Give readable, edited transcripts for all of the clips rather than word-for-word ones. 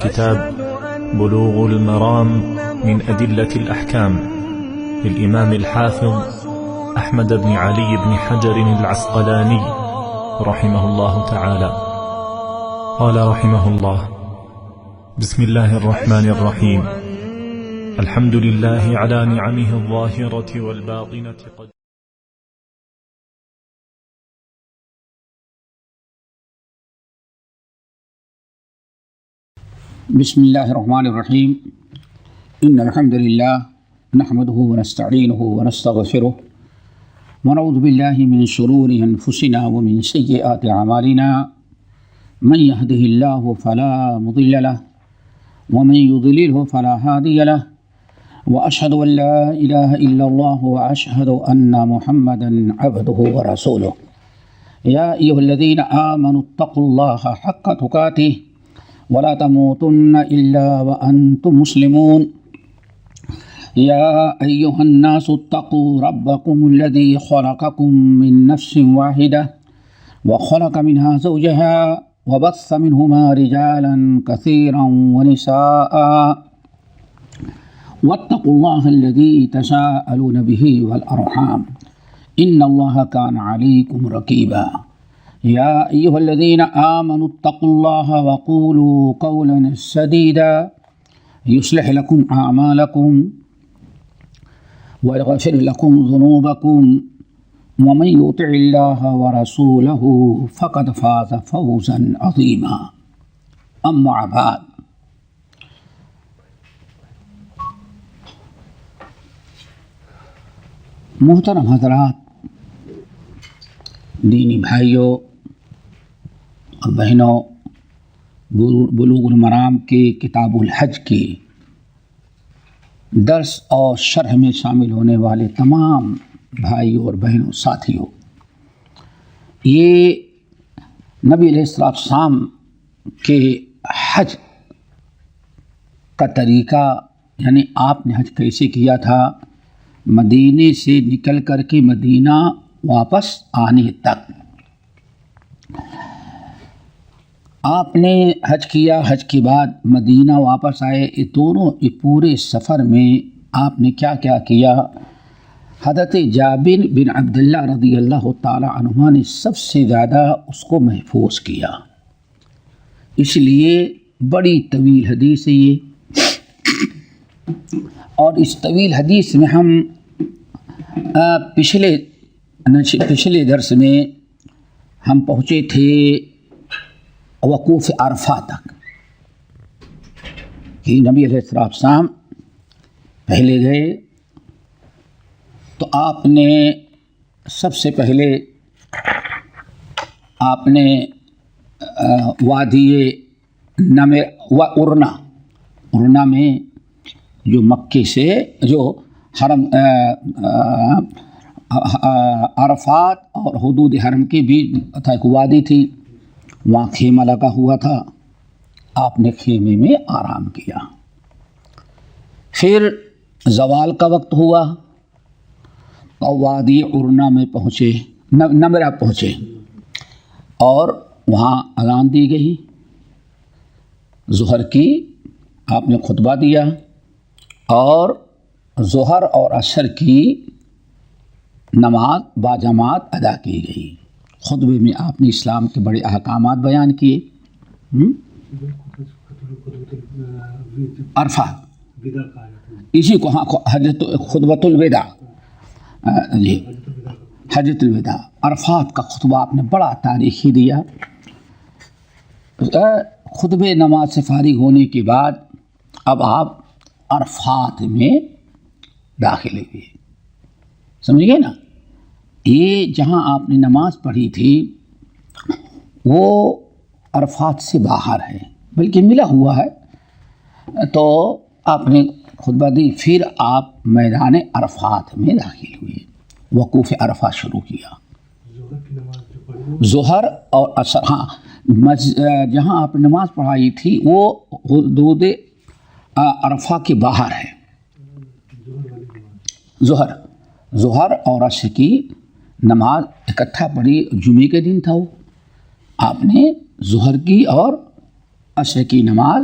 كتاب بلوغ المرام من أدلة الأحكام للإمام الحافظ أحمد بن علي بن حجر العسقلاني رحمه الله تعالى. قال رحمه الله: بسم الله الرحمن الرحيم. الحمد لله على نعمه الظاهرة والباطنة. بسم الله الرحمن الرحيم. إن الحمد لله نحمده ونستعينه ونستغفره ونعوذ بالله من شرور أنفسنا ومن سيئات أعمالنا. من يهده الله فلا مضل له ومن يضلله فلا هادي له، وأشهد أن لا إله إلا الله وأشهد أن محمدا عبده ورسوله. يا أيها الذين آمنوا اتقوا الله حق تقاته ولا تموتن إلا وأنتم مسلمون. يا أيها الناس اتقوا ربكم الذي خلقكم من نفس واحدة وخلق منها زوجها وبث منهما رجالا كثيرا ونساء، واتقوا الله الذي تساءلون به والأرحام إن الله كان عليكم رقيبا. يا أيها الذين آمنوا اتقوا الله وقولوا قولا سديدا يصلح لكم أعمالكم ويغفر لكم ذنوبكم، ومن يطع الله ورسوله فقد فاز فوزا عظيما. أما بعد، محترم حضرات، دینی بھائیوں اور بہنوں، بلوغ المرام کے کتاب الحج کے درس اور شرح میں شامل ہونے والے تمام بھائیوں اور بہنوں ساتھیوں، یہ نبی علیہ السلام کے حج کا طریقہ، یعنی آپ نے حج کیسے کیا تھا، مدینے سے نکل کر کے مدینہ واپس آنے تک آپ نے حج کیا، حج کے بعد مدینہ واپس آئے، یہ پورے سفر میں آپ نے کیا کیا کیا؟ حضرت جابر بن عبداللہ رضی اللہ تعالی عنہما نے سب سے زیادہ اس کو محفوظ کیا، اس لیے بڑی طویل حدیث ہے یہ، اور اس طویل حدیث میں ہم پچھلے درس میں ہم پہنچے تھے وقوف عرفہ تک کہ نبی علیہ السلام پہلے گئے تو آپ نے سب سے پہلے آپ نے وادی ارنا میں جو مکے سے جو حرم عرفات اور حدود حرم کی بھی ایک وادی تھی، وہاں خیمہ لگا ہوا تھا، آپ نے خیمے میں آرام کیا۔ پھر زوال کا وقت ہوا اور وادی ارنا میں پہنچے، نمرہ پہنچے، اور وہاں اذان دی گئی ظہر کی، آپ نے خطبہ دیا اور ظہر اور عصر کی نماز باجماعت ادا کی گئی۔ خطبے میں آپ نے اسلام کے بڑے احکامات بیان کیے۔ عرفہ اسی کو حجت خطبۃ الوداع، جی حجت الوداع، عرفات کا خطبہ آپ نے بڑا تاریخی دیا۔ خطبے نماز سے فارغ ہونے کے بعد اب آپ عرفات میں داخل ہوئے، سمجھ گئے نا؟ یہ جہاں آپ نے نماز پڑھی تھی وہ عرفات سے باہر ہے، بلکہ ملا ہوا ہے، تو آپ نے خطبہ دی، پھر آپ میدان عرفات میں داخل ہوئے، وقوف عرفہ شروع کیا۔ ظہر اور عصر، ہاں جہاں آپ نے نماز پڑھائی تھی وہ حدود عرفہ کے باہر ہے۔ ظہر اور عصر کی نماز اکٹھا پڑھی، جمعے کے دن تھا وہ، آپ نے ظہر کی اور عصر کی نماز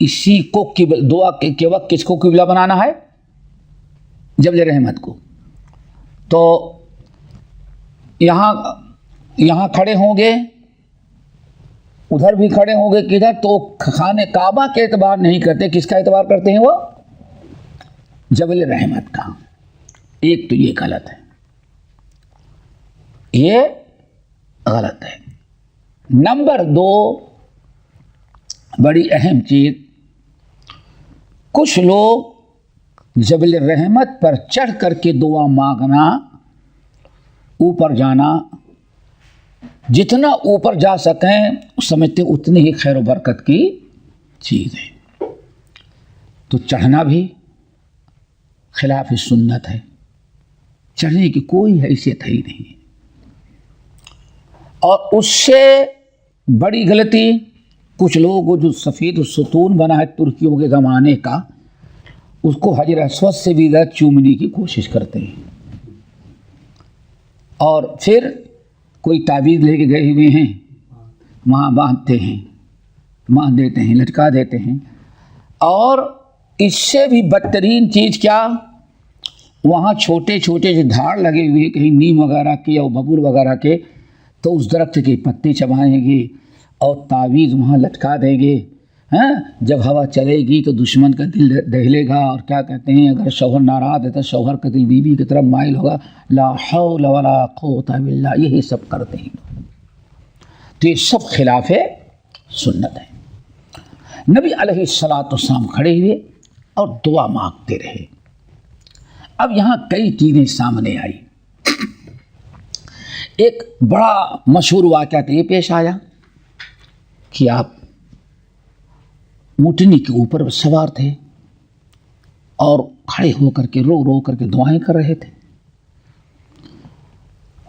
اسی کو دعا کے وقت کس کو قبلہ بنانا ہے؟ جبل رحمت کو. تو یہاں کھڑے ہوں گے، ادھر بھی کھڑے ہوں گے، کدھر؟ تو خانہ کعبہ کے اعتبار نہیں کرتے، کس کا اعتبار کرتے ہیں؟ وہ جبل رحمت کا. ایک تو یہ غلط ہے، یہ غلط ہے. نمبر 2 بڑی اہم چیز، کچھ لوگ جبل رحمت پر چڑھ کر کے دعا مانگنا، اوپر جانا، جتنا اوپر جا سکیں سمجھتے اتنی ہی خیر و برکت کی چیز ہے. تو چڑھنا بھی خلاف سنت ہے، چڑھنے کی کوئی حیثیت ہی نہیں. اور اس سے بڑی غلطی کچھ لوگ جو سفید ستون بنا ہے ترکیوں کے زمانے کا، اس کو حجر اسود سے بھی زیادہ چومنے کی کوشش کرتے ہیں، اور پھر کوئی تعویذ لے کے گئے ہوئے ہیں، وہاں باندھتے ہیں، باندھ دیتے ہیں، لٹکا دیتے ہیں. اور اس سے بھی بدترین چیز کیا، وہاں چھوٹے چھوٹے جو دھاڑ لگے ہوئے کہیں نیم وغیرہ کے یا ببول وغیرہ کے، تو اس درخت کے پتے چبائیں گے اور تعویذ وہاں لٹکا دیں گے. جب ہوا چلے گی تو دشمن کا دل دہلے گا، اور کیا کہتے ہیں، اگر شوہر ناراض ہے تو شوہر کا دل بیوی کی طرف مائل ہوگا. لا حول ولا قوت الا باللہ، یہی سب کرتے ہیں. تو یہ سب خلاف سنت ہے. نبی علیہ الصلوۃ والسلام کھڑے ہوئے اور دعا مانگتے رہے. اب یہاں کئی چیزیں سامنے آئی. ایک بڑا مشہور واقعہ تو یہ پیش آیا کہ آپ اونٹنی کے اوپر سوار تھے اور کھڑے ہو کر کے رو رو کر کے دعائیں کر رہے تھے.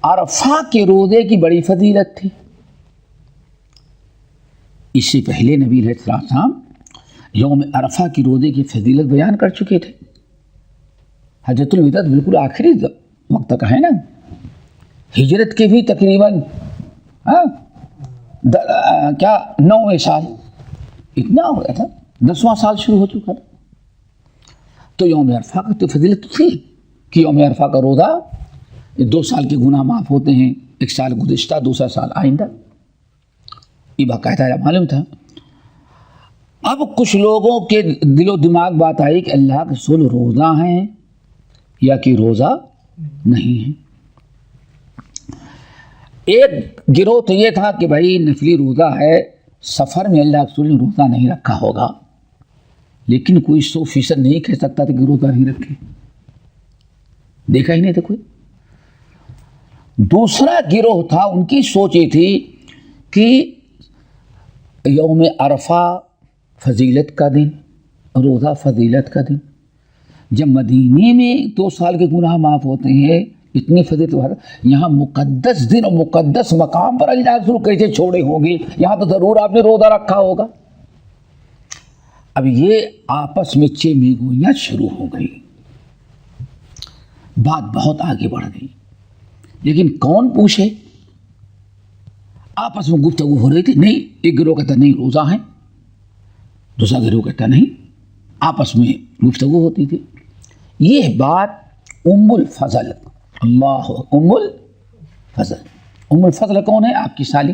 عرفہ کے روزے کی بڑی فضیلت تھی. اس سے پہلے نبی علیہ السلام یوم عرفہ کی روزے کی فضیلت بیان کر چکے تھے. حجۃ الوداع بالکل آخری وقت کا ہے نا، ہجرت کے بھی تقریباً 9ویں سال اتنا ہو گیا تھا، 10واں سال شروع ہو چکا تھا. تو یوم عرفہ کا تو فضیلت تھی کہ یوم عرفہ کا روزہ 2 سال کے گناہ معاف ہوتے ہیں، 1 سال گزشتہ، دوسرا سال آئندہ، یہ باقاعدہ معلوم تھا. اب کچھ لوگوں کے دل و دماغ بات آئی کہ اللہ کے رسول روزہ ہیں یا کہ روزہ نہیں ہے. ایک گروہ تو یہ تھا کہ بھائی نفلی روزہ ہے، سفر میں اللہ کے رسول نے روزہ نہیں رکھا ہوگا، لیکن کوئی 100% نہیں کہہ سکتا تھا کہ روزہ نہیں رکھے، دیکھا ہی نہیں تھا کوئی. دوسرا گروہ تھا، ان کی سوچ یہ تھی کہ یوم عرفہ فضیلت کا دن، روزہ فضیلت کا دن. جب مدینے میں 2 سال کے گناہ معاف ہوتے ہیں، اتنی فضیلت، یہاں مقدس دن اور مقدس مقام پر اللہ کے رسول کیسے چھوڑے ہوں گے؟ یہاں تو ضرور آپ نے روزہ رکھا ہوگا. اب یہ آپس میں چیمی گوئیاں شروع ہو گئی، بات بہت آگے بڑھ گئی. لیکن کون پوچھے؟ آپس میں گفتگو ہو رہی تھی. نہیں، ایک گروہ کہتا نہیں روزہ ہے، دوسرا گروہ کہتا نہیں، آپس میں گفتگو ہوتی تھی. یہ بات ام الفضل، اللہ ام الفضل. ام الفضل کون ہے؟ آپ کی سالی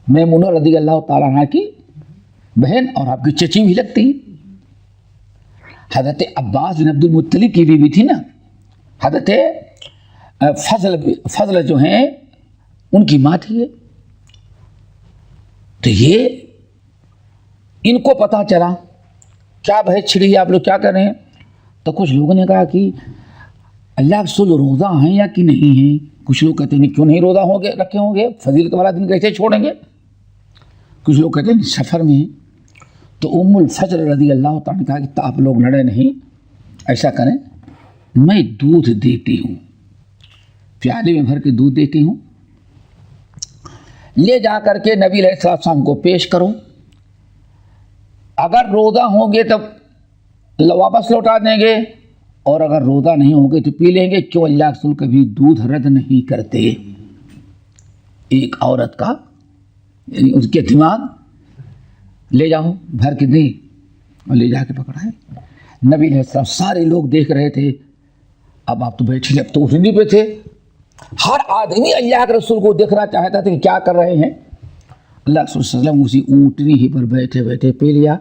میمونہ رضی اللہ تعالیٰ عنہ کی بہن اور آپ کی چچی بھی لگتی ہیں. حضرت عباس بن عبد المطلب کی بیوی تھی نا. حضرت فضل جو ہیں ان کی ماں تھی. تو یہ ان کو پتہ چلا، کیا بحث چھڑی ہے، آپ لوگ کیا کر رہے ہیں؟ تو کچھ لوگوں نے کہا کہ اللہ کے رسول روزہ ہیں یا کہ نہیں ہیں. کچھ لوگ کہتے ہیں کیوں نہیں روزہ ہوں گے، رکھے ہوں گے، فضیلت والا دن کیسے چھوڑیں گے. کچھ لوگ کہتے ہیں سفر میں ہیں. تو ام الفضل رضی اللہ تعالیٰ نے کہا کہ آپ لوگ لڑے نہیں، ایسا کریں، میں دودھ دیتی ہوں، پیالے میں بھر کے دودھ دیتی ہوں، لے جا کر کے نبی علیہ السلام کو پیش کرو. اگر روزہ ہوں گے تب واپس لوٹا دیں گے، اور اگر روزہ نہیں ہوں گے تو پی لیں گے. کیوں؟ اللہ رسول کبھی دودھ رد نہیں کرتے. ایک عورت کا یعنی اس کے دماغ لے جاؤ بھر کے دیں، اور لے جا کے پکڑائے۔ نبی علیہ السلام سارے لوگ دیکھ رہے تھے، اب آپ تو بیٹھے، اب تو اٹھنے پہ تھے، ہر آدمی اللہ کے رسول کو دیکھنا چاہتا تھا کہ کیا کر رہے ہیں۔ اللہ کے رسول صلی اللہ علیہ وسلم اسی اونٹنی ہی پر بیٹھے بیٹھے پی لیا،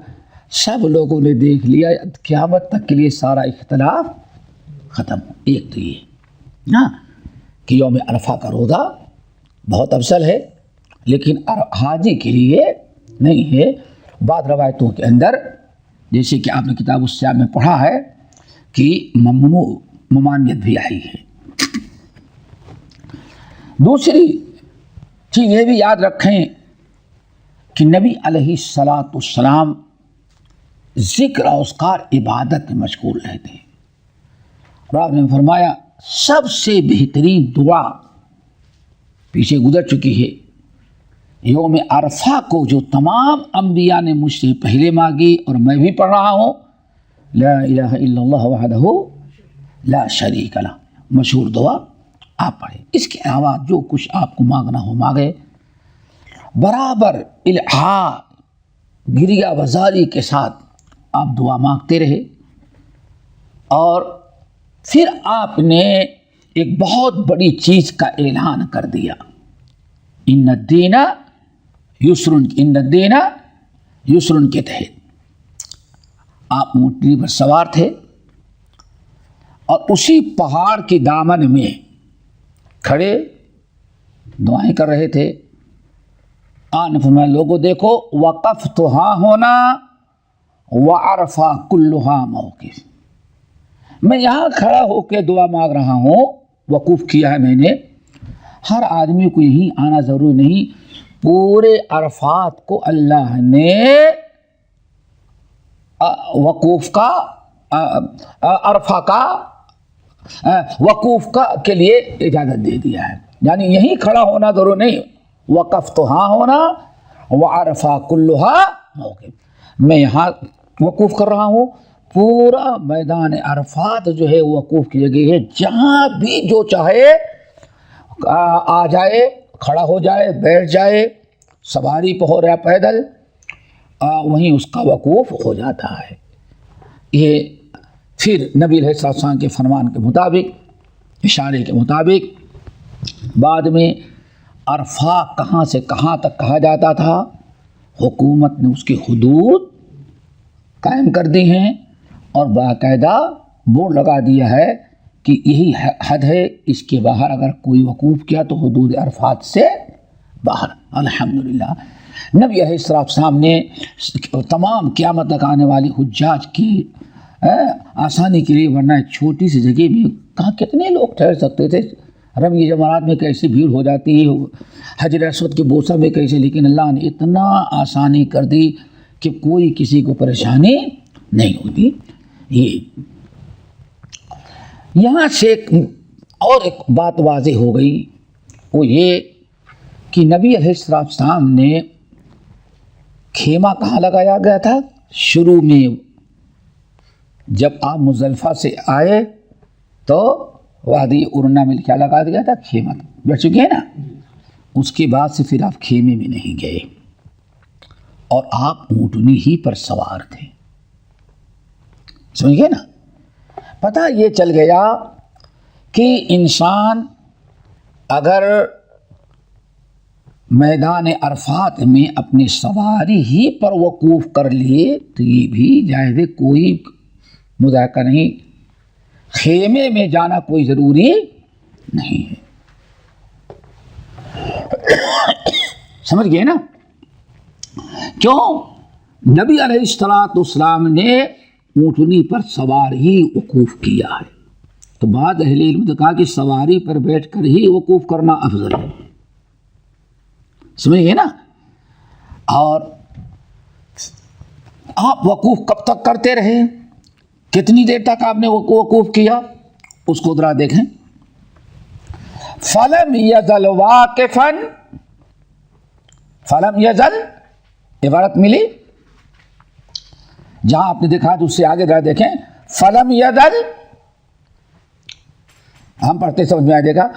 سب لوگوں نے دیکھ لیا، قیامت تک کے لیے سارا اختلاف ختم۔ ایک تو یہ نا کہ یوم عرفہ کا روزہ بہت افضل ہے، لیکن حاجی کے لیے نہیں ہے۔ بعض روایتوں کے اندر جیسے کہ آپ نے کتاب الصیام میں پڑھا ہے کہ ممانعت بھی آئی ہے۔ دوسری چیز یہ بھی یاد رکھیں کہ نبی علیہ السلام ذکر اور اذکار عبادت میں مشغول رہتے ہیں، اور آپ نے فرمایا سب سے بہترین دعا پیچھے گزر چکی ہے، یوم عرفہ کو جو تمام انبیاء نے مجھ سے پہلے مانگی اور میں بھی پڑھ رہا ہوں، لا الہ الا اللہ وحدہ لا شریک لہ، مشہور دعا آپ پڑھیں۔ اس کے علاوہ جو کچھ آپ کو مانگنا ہو مانگے، برابر الہا گریہ وزاری کے ساتھ آپ دعا مانگتے رہے۔ اور پھر آپ نے ایک بہت بڑی چیز کا اعلان کر دیا، ان الدین یسر، ان الدین یسر کے تحت آپ اونٹنی پر سوار تھے اور اسی پہاڑ کے دامن میں کھڑے دعائیں کر رہے تھے۔ آن فرمایا لوگوں دیکھو، وقفت ہاں ہونا وعرفہ کلھا موقف، میں یہاں کھڑا ہو کے دعا مانگ رہا ہوں، وقوف کیا ہے میں نے۔ ہر آدمی کو یہیں آنا ضروری نہیں، پورے عرفات کو اللہ نے وقوف کا عرفہ کا وقوف کا کے لیے اجازت دے دیا ہے، یعنی یہیں کھڑا ہونا ضروری نہیں، وقف تو ہاں ہونا وعرفہ کلھا موقف، میں یہاں وقوف کر رہا ہوں، پورا میدان عرفات جو ہے وقوف کی جگہ ہے، جہاں بھی جو چاہے آ جائے، کھڑا ہو جائے، بیٹھ جائے، سواری پہ ہو رہا پیدل، وہیں اس کا وقوف ہو جاتا ہے۔ یہ پھر نبی علیہ السلام کے فرمان کے مطابق، اشارے کے مطابق بعد میں عرفہ کہاں سے کہاں تک کہا جاتا تھا، حکومت نے اس کی حدود قائم کر دی ہیں اور باقاعدہ بورڈ لگا دیا ہے کہ یہی حد ہے، اس کے باہر اگر کوئی وقوف کیا تو حدود عرفات سے باہر۔ الحمدللہ نبی علیہ السلام نے تمام قیامت تک آنے والی حجاج کی آسانی کے لیے، ورنہ ایک چھوٹی سی جگہ میں کہاں کتنے لوگ ٹھہر سکتے تھے، رمی جمرات میں کیسی بھیڑ ہو جاتی ہے، حجر اسود کے بوسہ میں کیسے، لیکن اللہ نے اتنا آسانی کر دی کہ کوئی کسی کو پریشانی نہیں ہوتی۔ یہ یہاں سے ایک بات واضح ہو گئی، وہ یہ کہ نبی علیہ السلام نے خیمہ کہاں لگایا گیا تھا؟ شروع میں جب آپ مزدلفہ سے آئے تو وادی ارنا میں کیا لگا دیا تھا؟ خیمہ بیٹھ چکے ہیں نا۔ اس کے بعد سے پھر آپ خیمے میں نہیں گئے اور آپ اونٹنی ہی پر سوار تھے، سمجھ گئے نا۔ پتہ یہ چل گیا کہ انسان اگر میدان عرفات میں اپنی سواری ہی پر وقوف کر لیے تو یہ بھی جائز ہے، کوئی مذاکرہ نہیں، خیمے میں جانا کوئی ضروری نہیں ہے، سمجھ گئے نا۔ کیوں؟ نبی علیہ السلام نے اونٹنی پر سوار ہی وقوف کیا ہے، تو بعض اہل علم نے کہا کہ سواری پر بیٹھ کر ہی وقوف کرنا افضل ہے، سمجھ گئے نا۔ اور آپ وقوف کب تک کرتے رہے، کتنی دیر تک آپ نے وقوف کیا، اس کو ذرا دیکھیں۔ فلم یزل واقفا، فلم یزل عبارت ملی، جہاں آپ نے دیکھا تو اس سے آگے ذرا دیکھیں، فلم یزل، ہم پڑھتے سمجھ میں آئے دیکھا،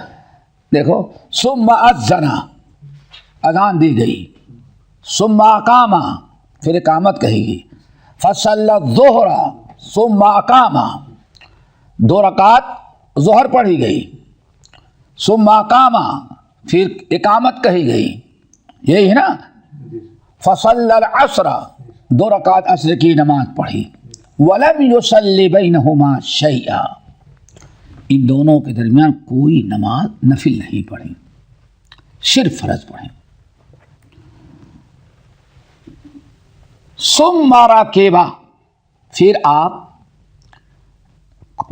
دیکھو، ثم اذن، اذان دی گئی، ثم اقام، پھر اقامت کہے گی. فصلی الظہر ثم اقام، 2 رکعت ظہر پڑھی گئی. ثم اقام، پھر اقامت کہی گئی، یہی ہے نا. فصلی العصر، 2 رکعت عصر کی نماز پڑھی. ولم یصلی بینہما شیئا، ان دونوں کے درمیان کوئی نماز نفل نہیں پڑھی، صرف فرض پڑھیں. ثم رکب، پھر آپ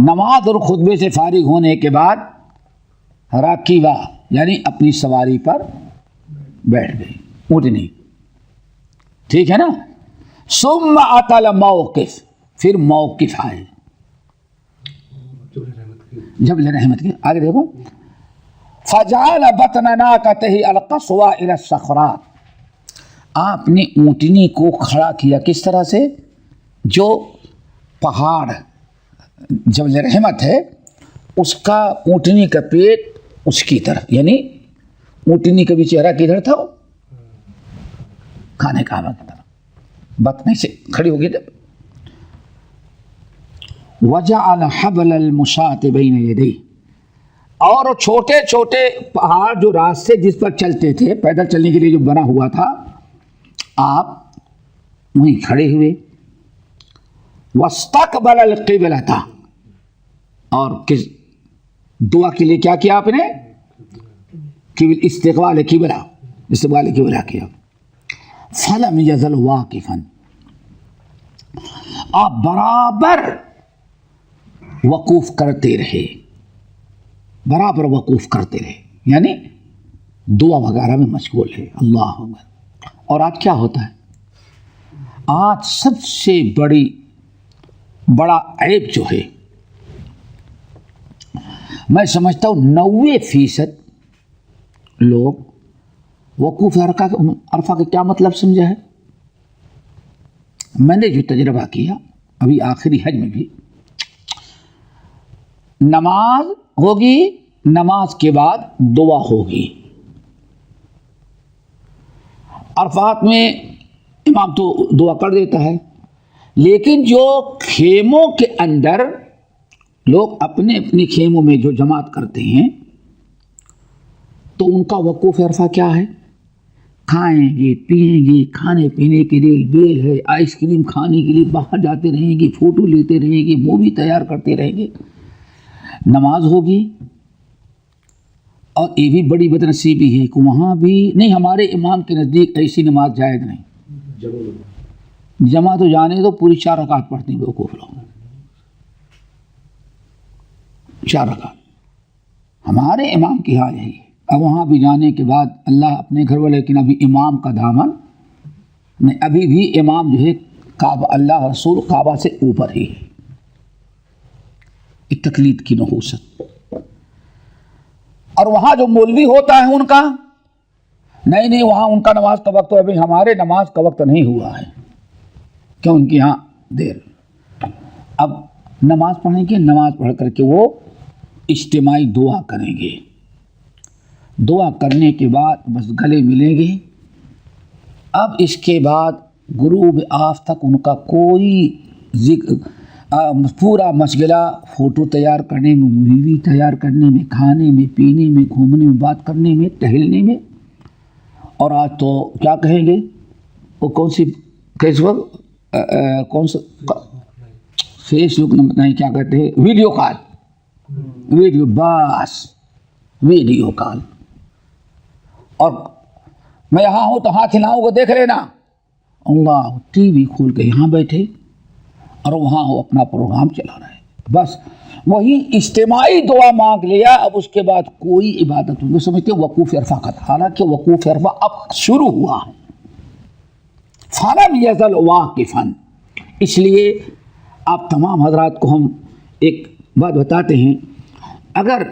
نماز اور خطبے سے فارغ ہونے کے بعد راکبہ یعنی اپنی سواری پر بیٹھ گئی، اونٹنی، ٹھیک ہے نا. ثم اتی الموقف، پھر موقف آئے، جبل رحمت کے آگے دیکھو. فجعل بطن ناقته القصوى الى الصخرات، آپ نے اونٹنی کو کھڑا کیا کس طرح سے؟ جو پہاڑ جبل رحمت ہے اس کا اونٹنی کا پیٹ اس کی طرف، یعنی اونٹنی کا بھی چہرہ کدھر تھا؟ کھانے کعبہ کی طرف، بطن سے کھڑی ہو گئی. جب وجعل حبل المشاة بین یدیہ، اور چھوٹے چھوٹے پہاڑ جو راستے جس پر چلتے تھے پیدل چلنے کے لیے جو بنا ہوا تھا، آپ وہیں کھڑے ہوئے. واستقبل القبلۃ، اور کس دعا کے لیے کیا کیا آپ نے؟ استقبال قبلہ کیا. فلم یزل واقفا، آپ برابر وقوف کرتے رہے، برابر وقوف کرتے رہے، یعنی دعا وغیرہ میں مشغول ہے. اللہ اکبر. اور آج کیا ہوتا ہے؟ آج سب سے بڑا عیب جو ہے، میں سمجھتا ہوں 90% لوگ وقوف عرفہ کا کیا مطلب سمجھا ہے. میں نے جو تجربہ کیا ابھی آخری حج میں بھی، نماز ہوگی، نماز کے بعد دعا ہوگی. عرفات میں امام تو دعا کر دیتا ہے، لیکن جو خیموں کے اندر لوگ اپنے اپنے خیموں میں جو جماعت کرتے ہیں تو ان کا وقوف عرفہ کیا ہے؟ کھائیں گے، پئیں گے، کھانے پینے کے لیے بیل ہے، آئس کریم کھانے کے لیے باہر جاتے رہیں گے، فوٹو لیتے رہیں گے، مووی تیار کرتے رہیں گے. نماز ہوگی، اور یہ بھی بڑی بدنصیبی ہے کہ وہاں بھی نہیں، ہمارے امام کے نزدیک ایسی نماز جائز نہیں. جمع تو جانے تو پوری 4 رکعت پڑھتے ہیں وقوف لوگ، 4 رکعت. ہمارے امام کی حال ہے. اب وہاں بھی جانے کے بعد اللہ اپنے گھر والے، لیکن ابھی امام کا دامن نہیں، ابھی بھی امام جو ہے کعبہ، اللہ رسول کعبہ سے اوپر ہی ہے. ایک تقلید کی نحوست. اور وہاں جو مولوی ہوتا ہے ان کا نہیں، وہاں ان کا نماز کا وقت، ابھی ہمارے نماز کا وقت نہیں ہوا ہے، کیوں؟ ان کے یہاں دیر. اب نماز پڑھیں گے، نماز پڑھ کر کے وہ اجتماعی دعا کریں گے. دعا کرنے کے بعد بس گلے ملیں گے. اب اس کے بعد غروب آفتاب تک ان کا کوئی ذکر، پورا مشغلہ فوٹو تیار کرنے میں، مووی تیار کرنے میں، کھانے میں، پینے میں، گھومنے میں، بات کرنے میں، ٹہلنے میں. اور آج تو کیا کہیں گے، وہ کون سی فیس بک، کون سا فیس بک نہیں، کیا کہتے ہیں، ویڈیو کال، ویڈیو، بس ویڈیو کال. اور میں یہاں ہوں تو ہاتھ ہلاؤں کو دیکھ لینا. اللہ، ٹی وی کھول کے یہاں بیٹھے اور وہاں وہ اپنا پروگرام چلا رہے ہیں. بس وہی اجتماعی دعا مانگ لیا. اب اس کے بعد کوئی عبادت ان کو سمجھتے وقوف عرفہ کا تھا، حالانکہ وقوف عرفہ اب شروع ہوا. فلم یزل واقفا. اس لیے آپ تمام حضرات کو ہم ایک بات بتاتے ہیں، اگر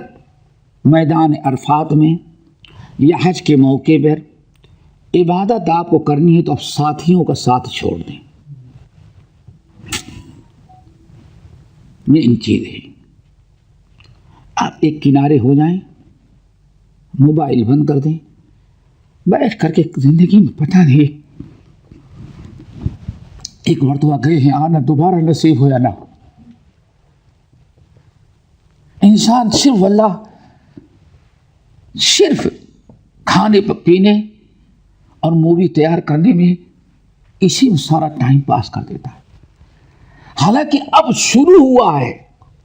میدان عرفات میں یا حج کے موقع پر عبادت آپ کو کرنی ہے تو آپ ساتھیوں کا ساتھ چھوڑ دیں. یہ ان چیزیں ہیں. آپ ایک کنارے ہو جائیں، موبائل بند کر دیں، بیٹھ کر کے زندگی میں پتہ نہیں ایک مرتبہ گئے ہیں, آنا دوبارہ نصیب ہو یا نہ. انسان صرف اللہ صرف کھانے پینے اور مووی تیار کرنے میں اسی میں سارا ٹائم پاس کر دیتا ہے. حالانکہ اب شروع ہوا ہے,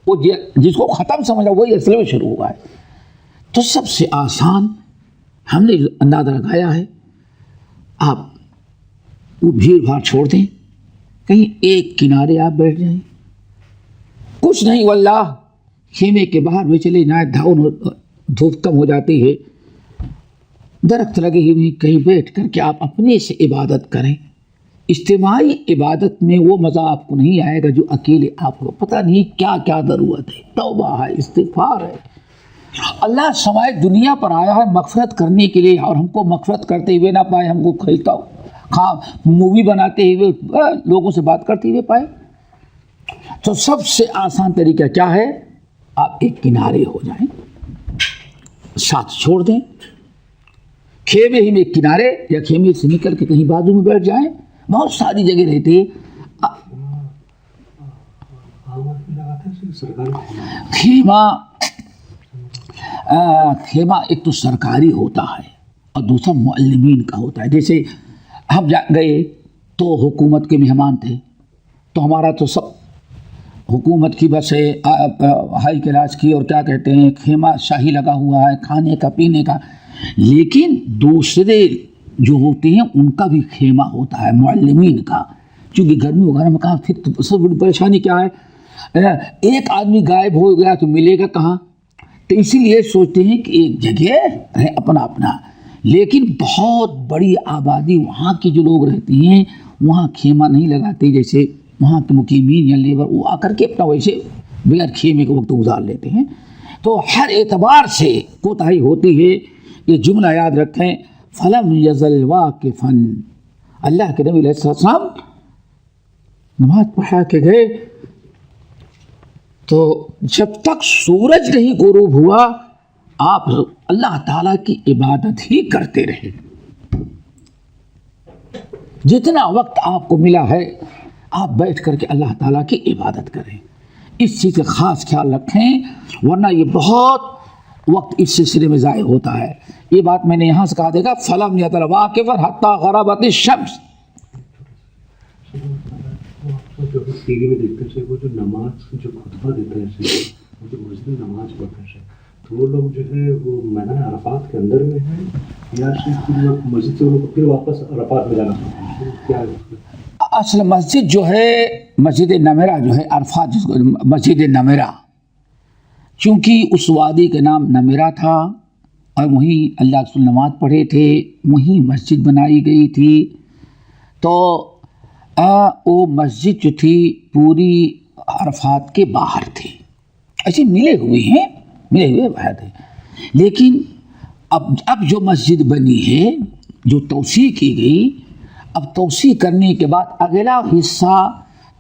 وہ جس کو ختم سمجھا وہی اصل میں شروع ہوا ہے. تو سب سے آسان ہم نے اندازہ لگایا ہے, آپ وہ بھیڑ بھاڑ چھوڑ دیں, کہیں ایک کنارے آپ بیٹھ جائیں, کچھ نہیں واللہ خیمے کے باہر بھی چلے جائیں, دھوپ کم ہو جاتی ہے, درخت لگے ہوئے کہیں بیٹھ کر کے آپ اپنے سے عبادت کریں. اجتماعی عبادت میں وہ مزہ آپ کو نہیں آئے گا جو اکیلے آپ کو پتہ نہیں کیا کیا ضرورت ہے, توبہ ہے, استغفار ہے. اللہ سوائے دنیا پر آیا ہے مغفرت کرنے کے لیے, اور ہم کو مغفرت کرتے ہوئے نہ پائے, ہم کو کھیلتا مووی بناتے ہوئے لوگوں سے بات کرتے ہوئے پائے. تو سب سے آسان طریقہ کیا ہے, آپ ایک کنارے ہو جائیں, ساتھ چھوڑ دیں, خیمے ہی میں ایک کنارے یا خیمے سے نکل کے کہیں بازو میں بیٹھ جائیں. بہت ساری جگہ رہتی ہے. خیمہ ایک تو سرکاری ہوتا ہے اور دوسرا معلمین کا ہوتا ہے. جیسے ہم گئے تو حکومت کے مہمان تھے, تو ہمارا تو سب حکومت کی بس ہائی کلاس کی اور کیا کہتے ہیں خیمہ شاہی لگا ہوا ہے کھانے کا پینے کا. لیکن دوسرے جو ہوتے ہیں ان کا بھی خیمہ ہوتا ہے, معلمین کا. چونکہ گرمی وغیرہ میں کہاں, پھر تو سب بڑی پریشانی کیا ہے, ایک آدمی غائب ہو گیا تو ملے گا کہاں. تو اسی لیے سوچتے ہیں کہ ایک جگہ ہے اپنا اپنا. لیکن بہت بڑی آبادی وہاں کے جو لوگ رہتے ہیں وہاں خیمہ نہیں لگاتے. جیسے وہاں کے مقیمین یا لیبر وہ آ کر کے اپنا ویسے بغیر خیمے کے وقت گزار لیتے ہیں. تو ہر اعتبار سے کوتاہی ہوتی ہے. یہ جملہ یاد رکھیں, فلم یزل واقفا, اللہ کے نبی علیہ السلام نماز پڑھا کے گئے تو جب تک سورج نہیں غروب ہوا آپ اللہ تعالیٰ کی عبادت ہی کرتے رہے. جتنا وقت آپ کو ملا ہے آپ بیٹھ کر کے اللہ تعالیٰ کی عبادت کریں. اس چیز کا خاص خیال رکھیں, ورنہ یہ بہت وقت اس سلسلے میں ضائع ہوتا ہے. یہ بات میں نے یہاں سے کہا دے گا, فلم یزل واقفا حتی غربت الشمس. جو ٹی وی میں دیکھتے ہیں وہ جو نماز جو خطبہ دیتے ہیں وہ جو مسجد میں نماز پڑھتے ہیں, تو وہ لوگ جو ہے وہ میدان عرفات کے اندر میں ہیں یا صرف مسجد سے ان کو پھر واپس عرفات میں جانا پڑتا ہے, کیا ہے؟ اصل مسجد جو ہے مسجد نمیرہ جو ہے عرفات جس کو مسجد نمیرہ, چونکہ اس وادی کا نام نمیرہ تھا اور وہیں اللہ رسول نماز پڑھے تھے, وہیں مسجد بنائی گئی تھی. تو وہ مسجد جو تھی پوری عرفات کے باہر تھی. ایسے ملے ہوئے باہر تھے. لیکن اب جو مسجد بنی ہے, جو توسیع کی گئی, اب توسیع کرنے کے بعد اگلا حصہ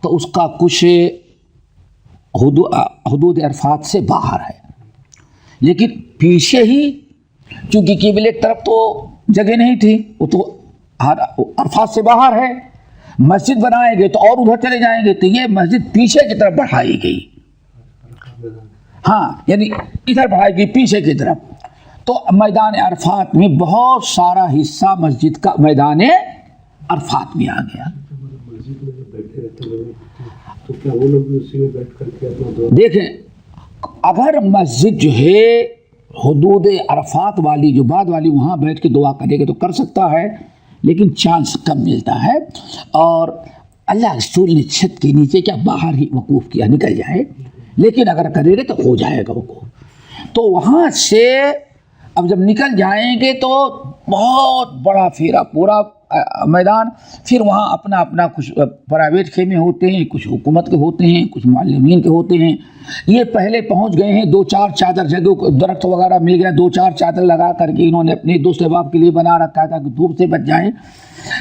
تو اس کا کچھ حدود عرفات سے باہر ہے, لیکن پیچھے ہی چونکہ قبلے کی طرف تو جگہ نہیں تھی, وہ تو عرفات سے باہر ہے. مسجد بنائیں گے تو اور ادھر چلے جائیں گے, تو یہ مسجد پیچھے کی طرف بڑھائی گئی. ہاں, یعنی ادھر بڑھائی گئی پیچھے کی طرف. تو میدان عرفات میں بہت سارا حصہ مسجد کا میدان عرفات میں آ گیا. دیکھیں, اگر مسجد جو ہے حدود عرفات والی جو بعد والی وہاں بیٹھ کے دعا کرے گا تو کر سکتا ہے, لیکن چانس کم ملتا ہے. اور اللہ رسول نے چھت کے نیچے کیا باہر ہی وقوف کیا, نکل جائے, لیکن اگر کرے گا تو ہو جائے گا وقوف. تو وہاں سے اب جب نکل جائیں گے تو بہت بڑا پھیرا پورا میدان. پھر وہاں اپنا اپنا کچھ پرائیویٹ خیمے ہوتے ہیں, کچھ حکومت کے ہوتے ہیں, کچھ معلمین کے ہوتے ہیں. یہ پہلے پہنچ گئے ہیں, 2-4 چادر جگہ درخت وغیرہ مل گیا, 2-4 چادر لگا کر کے انہوں نے اپنے دوست احباب کے لیے بنا رکھا تھا کہ دھوپ سے بچ جائیں.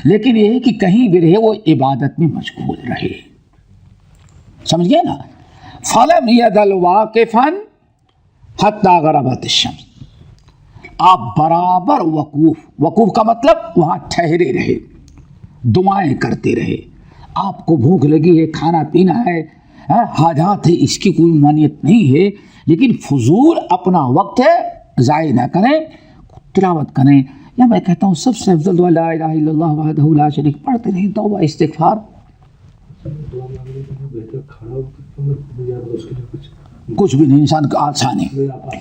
لیکن یہ ہے کہ کہیں بھی رہے وہ عبادت میں مشغول رہے. سمجھ گئے نا, فلم یزل واقفا حتی غربت الشمس. آپ برابر وقوف کا مطلب وہاں ٹھہرے رہے, دعائیں کرتے رہے, آپ کو بھوک لگی ہے، کھانا پینا ہے، حاجات ہے، اس کی کوئی مانیت نہیں ہے، لیکن فضول اپنا وقت ہے ضائع نہ کریں، تلاوت کریں. یا میں کہتا ہوں سب سے افضل دعا لا الہ الا اللہ وحدہ لا شریک، پڑھتے رہیں توبہ استغفار. کچھ بھی نہیں، انسان کا آسانی،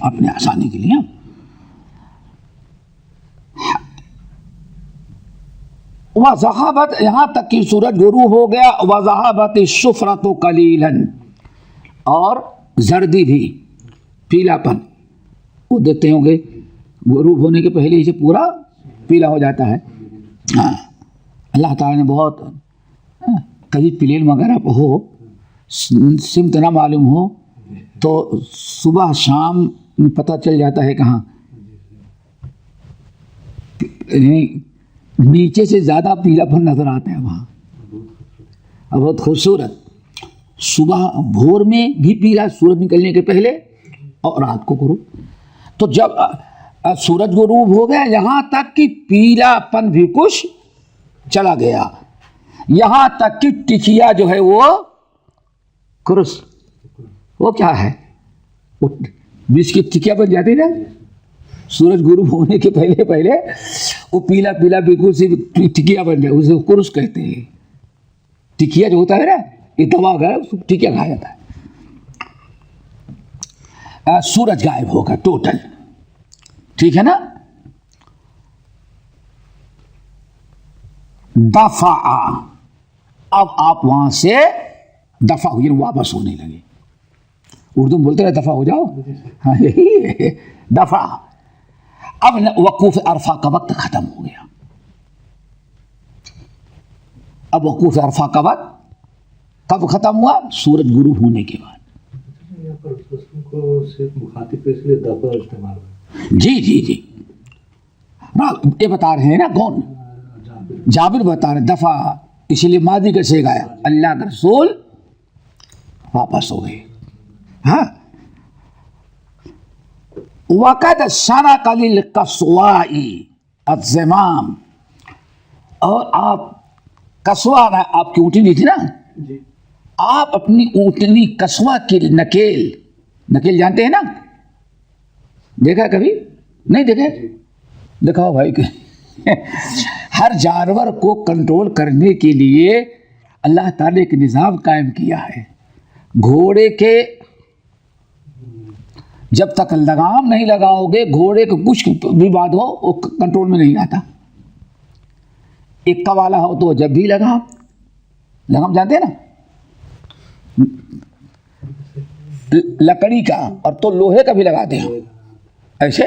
اپنے آسانی کے لیے. وَذَهَبَتْ، یہاں تک کہ سورج غروب ہو گیا. وَذَهَبَتِ الشُّفْرَةُ قَلِيلًا، اور زردی بھی، پیلا پن وہ دیکھتے ہوں گے غروب ہونے کے پہلے ہی سے پورا پیلا ہو جاتا ہے. ہاں اللہ تعالیٰ نے بہت، کبھی پلین وغیرہ ہو، سمت نہ معلوم ہو تو صبح شام میں پتہ چل جاتا ہے کہاں، نیچے سے زیادہ پیلا پن نظر آتا ہے وہاں، بہت خوبصورت. صبح بھور میں بھی پیلا، سورج نکلنے کے پہلے، اور رات کو غروب. تو جب سورج غروب ہو گیا یہاں تک کہ پیلا پن بھی کچھ چلا گیا، یہاں تک کہ ٹکیا جو ہے وہ کرس، وہ کیا ہے، بیچ کی ٹکیا بن جاتی نا سورج غروب ہونے کے پہلے وہ پیلا پیلا بالکل سی ٹکیا بن جائے، اسے کرس کہتے ہیں. ٹکیا جو ہوتا ہے نا، یہ دوا گیا اس کو ٹکیا کہا جاتا ہے. سورج غائب ہوگا ٹوٹل، ٹھیک ہے نا. دفع، اب آپ وہاں سے دفع ہوئی، واپس ہونے لگے. اردو میں بولتے رہے دفع ہو جاؤ، ہاں یہی دفع. اب وقوف عرفہ کا وقت ختم ہو گیا. اب وقوف عرفہ کا وقت کب ختم ہوا؟ سورج غروب ہونے کے بعد. جی جی جی، یہ بتا رہے ہیں نا کون؟ جابر بتا رہے دفع، اسی لیے ماضی کیسے گایا، اللہ کا رسول واپس ہو گئے. ہاں وقت شنق للقصواء الزمام، اور آپ قصوا، آپ کی اونٹنی تھی نا، آپ اپنی اونٹنی قصوا کی نکیل جانتے ہیں نا، دیکھا کبھی نہیں دیکھے؟ دکھاؤ بھائی کہ ہر جانور کو کنٹرول کرنے کے لیے اللہ تعالی نے ایک نظام قائم کیا ہے. گھوڑے کے جب تک لگام نہیں لگاؤ گے، گھوڑے کو کچھ بھی بات ہو وہ کنٹرول میں نہیں آتا. ایک والا ہو تو جب بھی لگام جانتے ہیں نا، لکڑی کا، اور تو لوہے کا بھی لگاتے ہیں ایسے.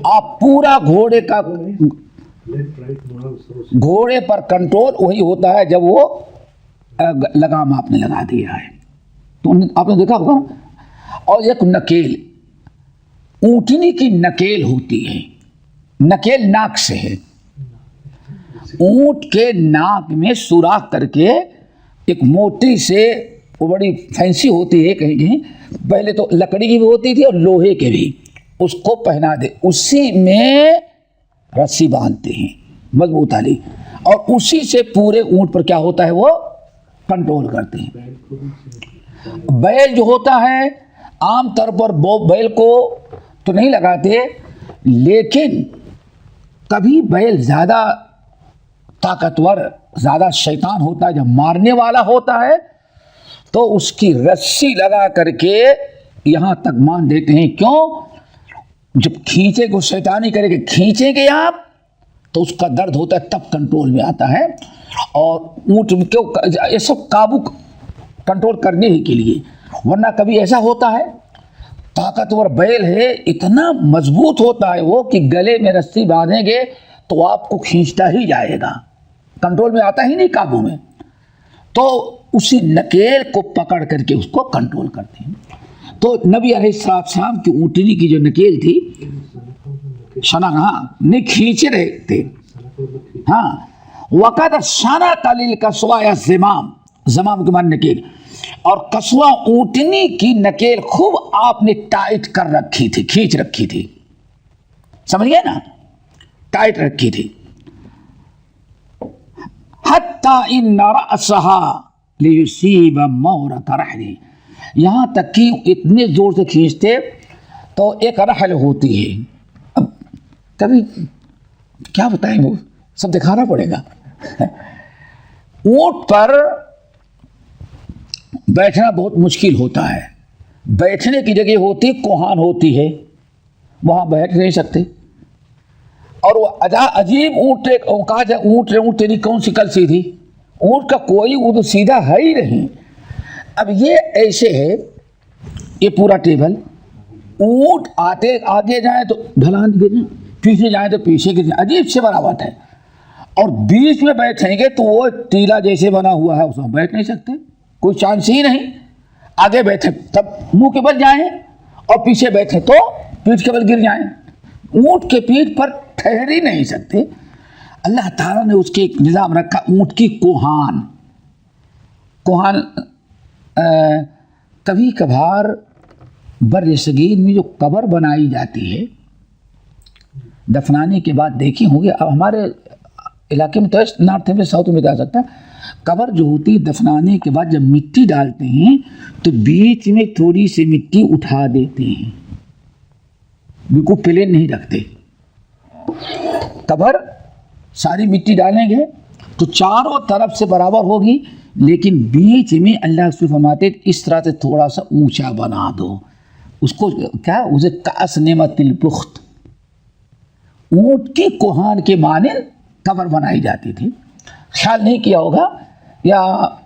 آپ پورا گھوڑے پر کنٹرول وہی ہوتا ہے جب وہ لگام آپ نے لگا دیا ہے. تو آپ نے دیکھا ہوگا. اور ایک نکیل، اونٹنی کی نکیل ہوتی ہے، نکیل ناک سے ہے. اونٹ کے ناک میں سوراخ کر کے ایک موٹی سے، وہ بڑی فینسی ہوتی ہے کہیں، پہلے تو لکڑی کی بھی ہوتی تھی اور لوہے کے بھی، اس کو پہنا دے، اسی میں رسی باندھتے ہیں مضبوط والی، اور اسی سے پورے اونٹ پر کیا ہوتا ہے وہ کنٹرول کرتے ہیں. بیل جو ہوتا ہے عام طور پر بیل کو تو نہیں لگاتے، لیکن کبھی بیل زیادہ طاقتور، زیادہ شیطان ہوتا ہے، جب مارنے والا ہوتا ہے تو اس کی رسی لگا کر کے یہاں تک مان دیتے ہیں. کیوں؟ جب کھینچے کو شیطانی کرے کہ کھینچیں گے آپ تو اس کا درد ہوتا ہے، تب کنٹرول میں آتا ہے. اور اونٹ یہ سب قابو کنٹرول کرنے ہی کے لیے، ورنہ کبھی ایسا ہوتا ہے طاقتور بیل ہے، اتنا مضبوط ہوتا ہے وہ کہ گلے میں رسی باندھیں گے تو آپ کو کھینچتا ہی جائے گا، کنٹرول میں آتا ہی نہیں، قابو میں. تو اسی نکیل کو پکڑ کر کے اس کو کنٹرول کرتے ہیں. تو نبی علیہ السلام کی اونٹنی کی جو نکیل تھی، شنا، ہاں نہیں کھینچ رہے تھے، ہاں. وقت شنق للقصواء الزمام، زمام کے معنی نکیل، اور قصوا اونٹنی کی نکیل خوب آپ نے ٹائٹ کر رکھی تھی، کھینچ رکھی تھی، سمجھ گئے نا، ٹائٹ رکھی تھی. حتی حتی ان رأسها لیصیب مورۃ رحلہ، یہاں تک کہ اتنے زور سے کھینچتے تو ایک رحل ہوتی ہے. اب کبھی کیا بتائیں، وہ سب دکھانا پڑے گا. اونٹ پر بیٹھنا بہت مشکل ہوتا ہے. بیٹھنے کی جگہ ہوتی کوہان ہوتی ہے، وہاں بیٹھ نہیں سکتے. اور وہ عجیب اونٹ، کہا جائے اونٹ تیری کون سی کل سیدھی، اونٹ کا کوئی وہ تو سیدھا ہے ہی نہیں. اب یہ ایسے ہے، یہ پورا ٹیبل، اونٹ آگے جائیں تو ڈھلان گریں، پیچھے جائیں تو پیچھے گریں، عجیب سے بناوٹ ہے. اور بیچ میں بیٹھیں گے تو وہ ٹیلا جیسے بنا ہوا ہے، اس میں بیٹھ نہیں سکتے، کوئی چانس ہی نہیں. آگے بیٹھے تب منہ کے بل جائیں اور پیچھے بیٹھے تو پیٹھ کے بل گر جائیں. اونٹ کے پیٹھ پر ٹھہر ہی نہیں سکتے. اللہ تعالیٰ نے اس کے ایک نظام رکھا، اونٹ کی کوہان. کبھی کبھار بر صغیر میں جو قبر بنائی جاتی ہے دفنانے کے بعد، دیکھے ہوں گے. اب ہمارے علاقے میں تو نارتھ میں، ساؤتھ میں جا سکتا ہے. قبر جو ہوتی ہے دفنانے کے بعد جب مٹی ڈالتے ہیں تو بیچ میں تھوڑی سی مٹی اٹھا دیتے ہیں، بالکل پلین نہیں رکھتے. قبر ساری مٹی ڈالیں گے تو چاروں طرف سے برابر ہوگی، لیکن بیچ میں اللہ رسول فرماتے اس طرح سے تھوڑا سا اونچا بنا دو. اس کو کیا، اسے کاس نعمت البخت، اونٹ کی کوہان کے مانند قبر بنائی جاتی تھی. خیال نہیں کیا ہوگا یا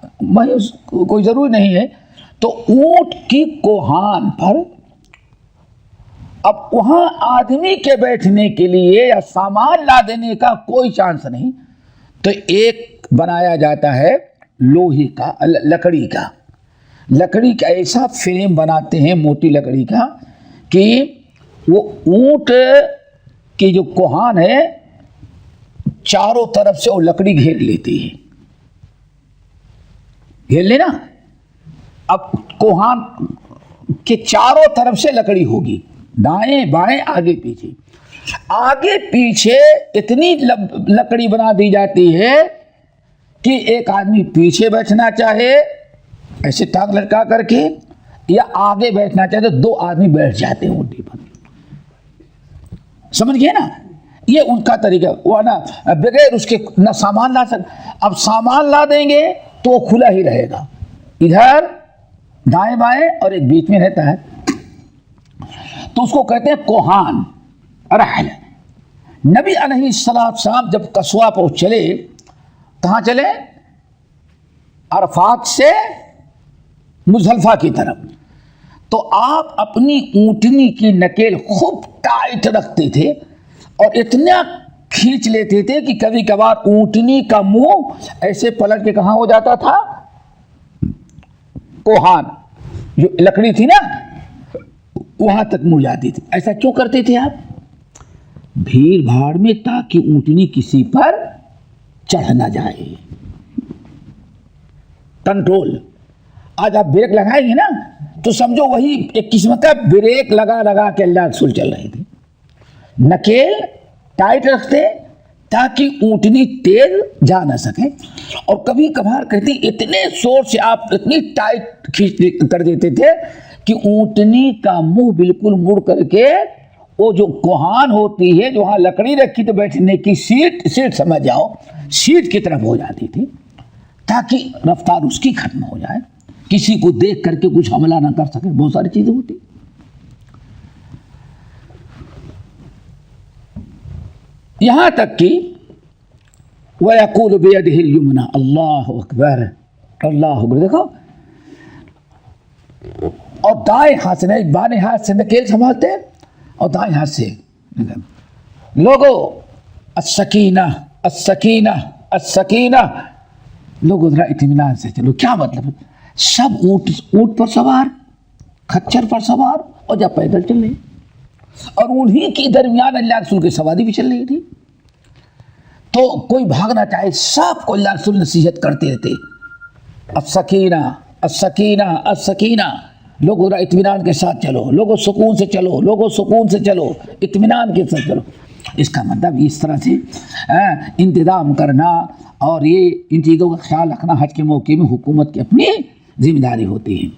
کوئی ضروری نہیں ہے. تو اونٹ کی کوہان پر اب وہاں آدمی کے بیٹھنے کے لیے یا سامان لا دینے کا کوئی چانس نہیں. تو ایک بنایا جاتا ہے لوہے کا، لکڑی کا ایسا فریم بناتے ہیں موٹی لکڑی کا کہ وہ اونٹ کی جو کوہان ہے چاروں طرف سے وہ لکڑی گھیر لیتی ہے. گھیر لینا. اب کوہان کے چاروں طرف سے لکڑی ہوگی، دائیں بائیں آگے پیچھے. آگے پیچھے اتنی لکڑی بنا دی جاتی ہے کہ ایک آدمی پیچھے بیٹھنا چاہے ایسے ٹانگ لٹکا کر کے، یا آگے بیٹھنا چاہے تو دو آدمی بیٹھ جاتے ہیں اونٹی پر. سمجھ گئے نا؟ یہ ان کا طریقہ. وہ نا بغیر اس کے نہ سامان لا سکتے. اب سامان لا دیں گے تو وہ کھلا ہی رہے گا، ادھر دائیں بائیں اور ایک بیچ میں رہتا ہے. تو اس کو کہتے ہیں کوہان رحل. نبی علیہ السلام جب قصوہ پر چلے، کہاں چلے؟ عرفات سے مزدلفہ کی طرف. تو آپ اپنی اونٹنی کی نکیل خوب ٹائٹ رکھتے تھے اور اتنا کھینچ لیتے تھے کہ کبھی کبھار اونٹنی کا منہ ایسے پلٹ کے کہاں ہو جاتا تھا؟ کوہان جو لکڑی تھی نا وہاں تک مڑ جاتی تھی. ایسا کیوں کرتے تھے آپ؟ بھیڑ بھاڑ میں تاکہ اونٹنی کسی پر چڑھ نہ جائے. کنٹرول. آج آپ بریک لگائیں گے نا تو سمجھو وہی ایک قسم کا بریک لگا کے اللہ رسول چل رہے تھے. نکیل ٹائٹ رکھتے تاکہ اونٹنی تیز جا نہ سکے. اور کبھی کبھار کہتے اتنے زور سے آپ اتنی ٹائٹ کھینچ کر دیتے تھے کہ اونٹنی کا منہ بالکل مڑ کر کے وہ جو کوہان ہوتی ہے جو وہاں لکڑی رکھی تو بیٹھنے کی سیٹ سمجھ جاؤ سیٹ کی طرف ہو جاتی تھی تاکہ رفتار اس کی ختم ہو جائے، کسی کو دیکھ کر کے کچھ حملہ نہ کر سکے. بہت ساری چیزیں ہوتی. یہاں تک کہ وَيَقُولُ بِيَدِهِ الْيُمْنَى اللہ اکبر اللہ اکبر. دیکھو، اور دائیں ہاتھ سے نہیں، بائیں ہاتھ سے نکیل سنبھالتے اور دائیں ہاتھ سے. لوگو السکینہ السکینہ السکینہ، لوگو ذرا اطمینان سے چلو. کیا مطلب؟ سب اونٹ پر سوار، کھچر پر سوار اور جب پیدل چل رہے، اور انہی کی درمیان اللہ رسول کی سواری بھی چل رہی تھی. تو کوئی بھاگنا چاہے، سب کو اللہ رسول نصیحت کرتے رہتے، السکینہ السکینہ السکینہ. لوگوں ذرا اطمینان کے ساتھ چلو، لوگوں سکون سے چلو، لوگوں سکون سے چلو، اطمینان کے ساتھ چلو. اس کا مطلب اس طرح سے انتظام کرنا اور یہ ان چیزوں کا خیال رکھنا حج کے موقع میں حکومت کی اپنی ذمہ داری ہوتی ہے.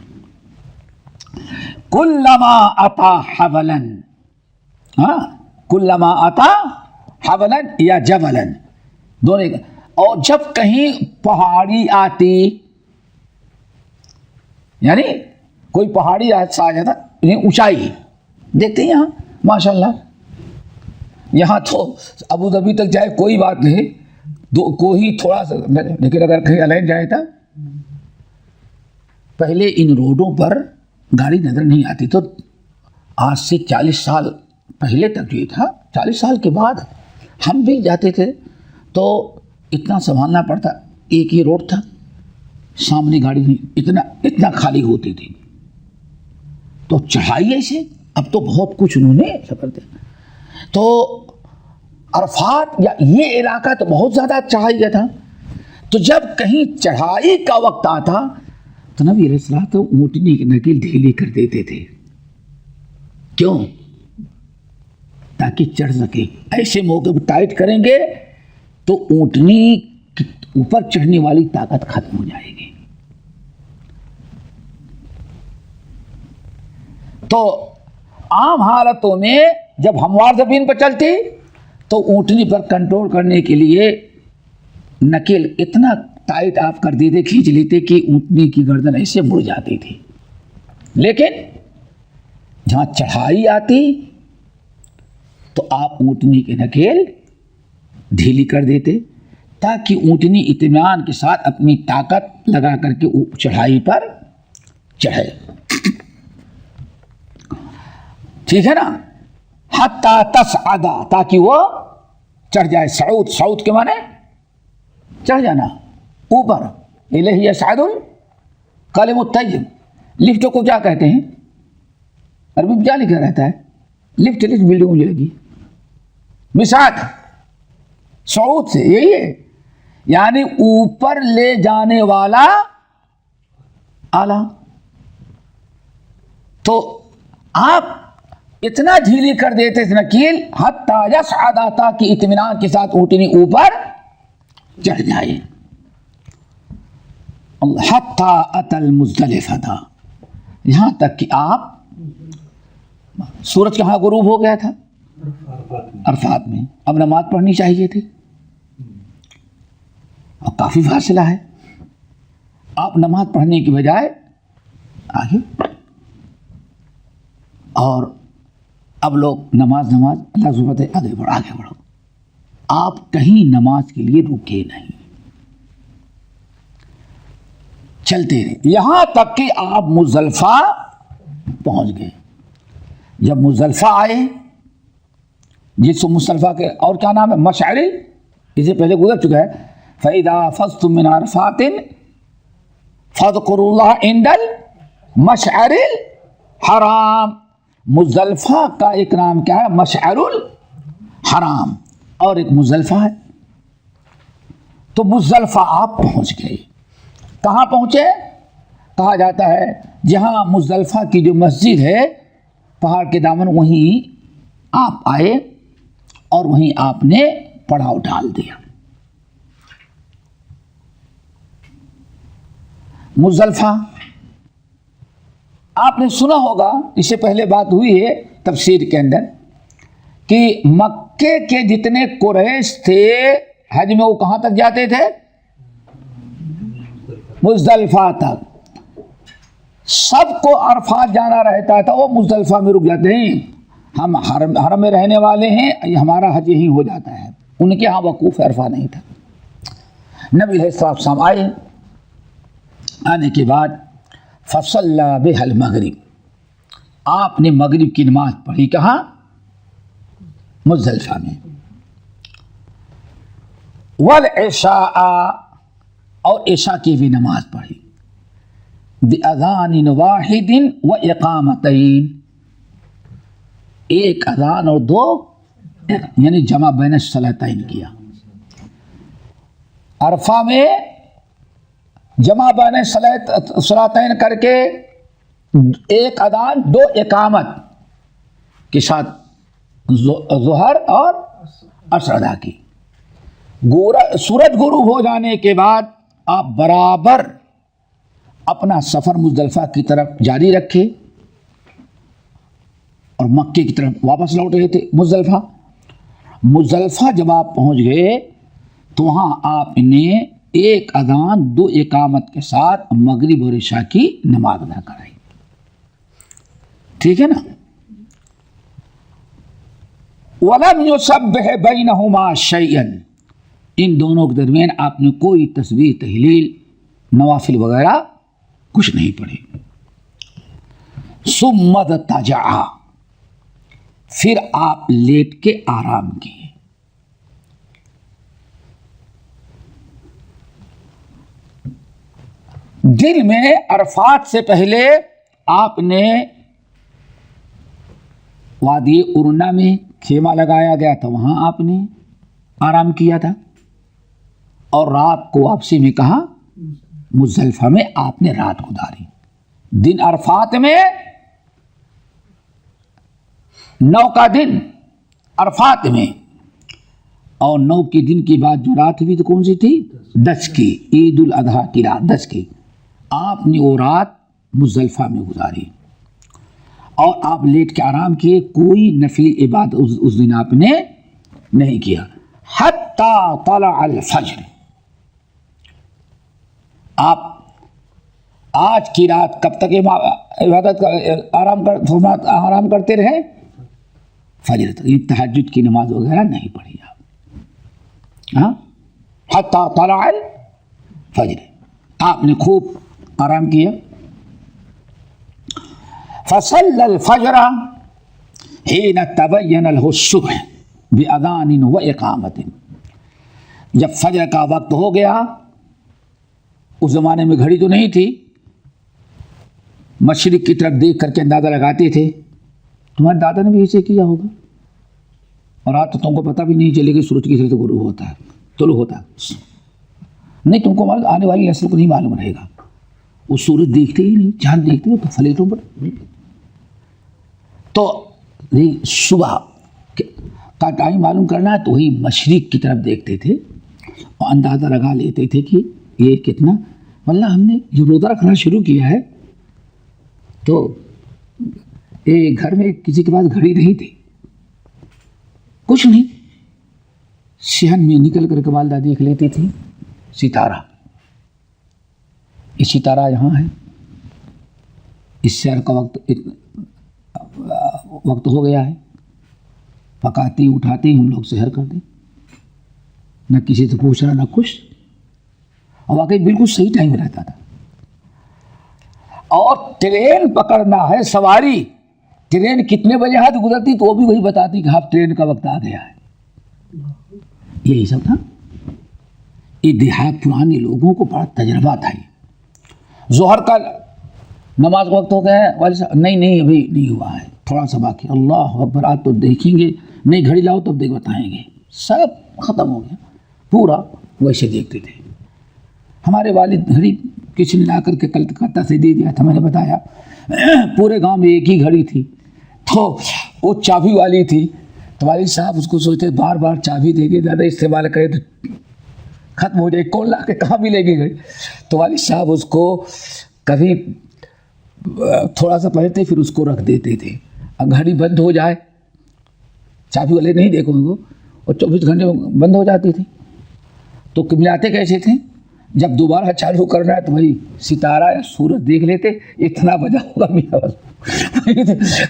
کلما اتا حبلن، کلما اتا حبلن یا جبلن دونوں. اور جب کہیں پہاڑی آتی، یعنی کوئی پہاڑی حادثہ آ جاتا، اونچائی دیکھتے ہیں یہاں ماشاء اللہ، یہاں تو ابو ظبی تک جائے کوئی بات نہیں، کوئی تھوڑا سا، لیکن اگر کہیں الین جائے تھا، پہلے ان روڈوں پر گاڑی نظر نہیں آتی. تو آج سے 40 سال پہلے تک جو تھا، 40 سال کے بعد ہم بھی جاتے تھے تو اتنا سنبھالنا پڑتا. ایک ہی روڈ تھا، سامنے گاڑی نہیں، اتنا خالی ہوتی تھی. تو چڑھائی ایسے، اب تو بہت کچھ انہوں نے سفر دیا. تو عرفات یا یہ علاقہ تو بہت زیادہ چڑھائی کا تھا. تو جب کہیں چڑھائی کا وقت آتا تو نبی علیہ السلام تو اونٹنی کی نکیل ڈھیلی کر دیتے تھے. کیوں؟ تاکہ چڑھ سکے. ایسے موقع پہ ٹائٹ کریں گے تو اونٹنی کے اوپر چڑھنے والی طاقت ختم ہو جائے گی. تو عام حالتوں میں جب ہموار زمین پر چلتی تو اونٹنی پر کنٹرول کرنے کے لیے نکیل اتنا ٹائٹ آپ کر دیتے، کھینچ لیتے کہ اونٹنی کی گردن ایسے مڑ جاتی تھی. لیکن جہاں چڑھائی آتی تو آپ اونٹنی کے نکیل ڈھیلی کر دیتے تاکہ اونٹنی اطمینان کے ساتھ اپنی طاقت لگا کر کے چڑھائی پر چڑھے. ٹھیک ہے نا؟ حتی تصعد، تاکہ وہ چڑھ جائے. سعود کے معنی چڑھ جانا اوپر. الیہ یصعد الکلم الطیب. لفٹ کو کیا کہتے ہیں؟ عربی میں کیا لکھا رہتا ہے؟ لفٹ بلڈنگ مجھے لگی مساعد، صعود سے یہی ہے، یعنی اوپر لے جانے والا آلہ. تو آپ اتنا ڈھیلی کر دیتے تھے نکیل حتی یصعد، تاکہ اطمینان کے ساتھ اونٹنی اوپر چڑھ جائے. حتی اتی المزدلفہ، یہاں تک کہ آپ، سورج کہاں غروب ہو گیا تھا؟ عرفات میں. اب نماز پڑھنی چاہیے تھی، اب کافی فاصلہ ہے. آپ نماز پڑھنے کی بجائے آگے، اور اب لوگ نماز اللہ ضرورت ہے آگے بڑھو. آپ کہیں نماز کے لیے رکے نہیں، چلتے رہے یہاں تک کہ آپ مزدلفہ پہنچ گئے. جب مزدلفہ آئے، جس کو مزدلفہ کے اور کیا نام ہے؟ مشعری، اسے پہلے گزر چکا ہے. فَإِذَا فَزْتُم مِّنْ عَرَفَاتٍ فَاذْكُرُوا اللَّهَ عِندَ الْمَشْعَرِ الْحَرَامِ. مزدلفہ کا ایک نام کیا ہے؟ مشعر الحرام، اور ایک مزدلفہ ہے. تو مزدلفہ آپ پہنچ گئے. کہاں پہنچے؟ کہا جاتا ہے جہاں مزدلفہ کی جو مسجد ہے پہاڑ کے دامن، وہیں آپ آئے اور وہیں آپ نے پڑاؤ ڈال دیا. مزدلفہ آپ نے سنا ہوگا، اس سے پہلے بات ہوئی ہے تفسیر کے اندر، کہ مکے کے جتنے قریش تھے حج میں وہ کہاں تک جاتے تھے؟ مزدلفہ تک. سب کو عرفات جانا رہتا تھا، وہ مزدلفہ میں رک جاتے ہیں. ہم حرم میں رہنے والے ہیں، ہمارا حج یہی ہو جاتا ہے. ان کے ہاں وقوف عرفہ نہیں تھا. نبی علیہ السلام آئے، آنے کے بعد فصلی بها المغرب، آپ نے مغرب کی نماز پڑھی. کہاں؟ مزدلفہ میں. والعشاء، اور عشاء کی بھی نماز پڑھی. بأذان واحد وإقامتين، ایک اذان اور دو، یعنی جمع بین الصلاتین کیا. عرفہ میں جمع بین الصلاتین کر کے ایک اذان دو اقامت کے ساتھ ظہر اور عصر ادا کی. سورج غروب ہو جانے کے بعد آپ برابر اپنا سفر مزدلفہ کی طرف جاری رکھے اور مکے کی طرف واپس لوٹ رہے تھے. مزدلفہ جب آپ پہنچ گئے تو وہاں آپ نے ایک اذان 2 اقامت کے ساتھ مغرب اور عشاء کی نماز ادا کرائی. ٹھیک ہے نا. وَلَمْ يُسَبِّحْ بَيْنَهُمَا شَيْئًا، ان دونوں کے درمیان آپ نے کوئی تسبیح تہلیل نوافل وغیرہ کچھ نہیں پڑھی. ثُمَّ اضْطَجَعَ، پھر آپ لیٹ کے آرام کیے. دل میں عرفات سے پہلے آپ نے وادی ارنا میں خیمہ لگایا گیا تھا، وہاں آپ نے آرام کیا تھا، اور رات کو واپسی میں کہا مزدلفہ میں آپ نے رات گزاری. دن عرفات میں 9 کا دن عرفات میں، اور 9 کے دن کی بعد جو رات ہوئی تو کون سی تھی؟ 10 کی، عید الاضحیٰ کی رات 10 کی. آپ نے وہ رات مزدلفہ میں گزاری اور آپ لیٹ کے آرام کیے. کوئی نفلی عبادت اس دن آپ نے نہیں کیا. حتی طلع الفجر، آپ آج کی رات کب تک عبادت آرام کرتے رہے؟ فجر تک. تہجد کی نماز وغیرہ نہیں پڑھی آپ. حتی طلع الفجر، آپ نے خوب آرام کیا. فصلى الفجر حين تبين له الصبح بأذان وإقامة، جب فجر کا وقت ہو گیا، اس زمانے میں گھڑی تو نہیں تھی، مشرق کی طرف دیکھ کر کے اندازہ لگاتے تھے. تمہارے دادا نے بھی ایسے کیا ہوگا، اور آج تو تم کو پتہ بھی نہیں چلے گا سورج کی طرف غروب ہوتا ہے طلوع ہوتا ہے. نہیں، تم کو آنے والی نسل کو نہیں معلوم رہے گا. وہ سورج دیکھتے ہی نہیں، چاند دیکھتے ہو تو فلیٹوں پر. تو صبح کا ٹائم معلوم کرنا ہے تو وہی مشرق کی طرف دیکھتے تھے اور اندازہ لگا لیتے تھے کہ یہ کتنا. واللہ ہم نے جو روزہ رکھنا شروع کیا ہے تو ایک گھر میں کسی کے پاس گھڑی نہیں تھی، کچھ نہیں. صحن میں نکل کر کے والدہ دیکھ لیتی تھی ستارہ، یہ ستارہ یہاں ہے، اس سحر کا وقت ہو گیا ہے. پکاتی اٹھاتی ہم لوگ سحر کر دیں، نہ کسی سے پوچھ رہا نہ کچھ. اور واقعی بالکل صحیح ٹائم رہتا تھا. اور ٹرین پکڑنا ہے، سواری، ٹرین کتنے بجے ہاتھ گزرتی تو وہ بھی وہی بتاتی کہ آپ ٹرین کا وقت آ گیا ہے. یہی سب تھا. یہ دیہات پرانے لوگوں کو بڑا تجربہ تھا. ظہر کا نماز وقت ہو گیا ہے، نہیں ابھی نہیں ہوا ہے، تھوڑا سا باقی. اللہ اکبر، آج تو دیکھیں گے، نہیں گھڑی لاؤ تب دیکھ بتائیں گے. سب ختم ہو گیا. پورا ویسے دیکھتے تھے. ہمارے والد گھڑی کسی نے لا کر کے کلکتہ سے دے دیا تھا. میں نے بتایا پورے گاؤں میں ایک ہی گھڑی تھی، تو وہ چابی والی تھی. تو والد صاحب اس کو سوچتے بار بار چابی دے کے زیادہ استعمال کرے تو ختم ہو جائے، کون لا کے کہاں ملے گی گھڑی. تو والد صاحب اس کو کبھی تھوڑا سا پہنتے پھر اس کو رکھ دیتے تھے. اب گھڑی بند ہو جائے، چابی والے نہیں دیکھو گے، اور 24 گھنٹے بند ہو جاتی تھی. تو ملاتے کیسے تھے؟ جب دوبارہ چالو کرنا ہے تو وہی ستارہ یا سورج دیکھ لیتے، اتنا بجا ہوگا میرا بس،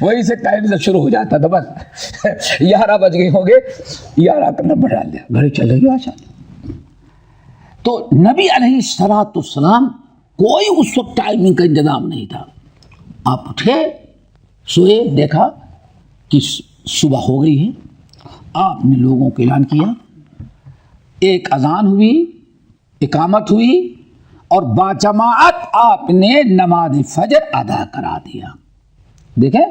وہی سے ٹائم سے شروع ہو جاتا تھا. بس 11 بج گئے ہوں گے، 11 کا نمبر ڈال دیا، گھڑی چل رہی ہے. تو نبی علیہ السلام کوئی اس وقت ٹائمنگ کا انتظام نہیں تھا. آپ اٹھے، سوئے، دیکھا کہ صبح ہو گئی ہے. آپ نے لوگوں کو اعلان کیا، ایک اذان ہوئی، اقامت ہوئی، اور باجماعت آپ نے نماز فجر ادا کرا دیا. دیکھیں،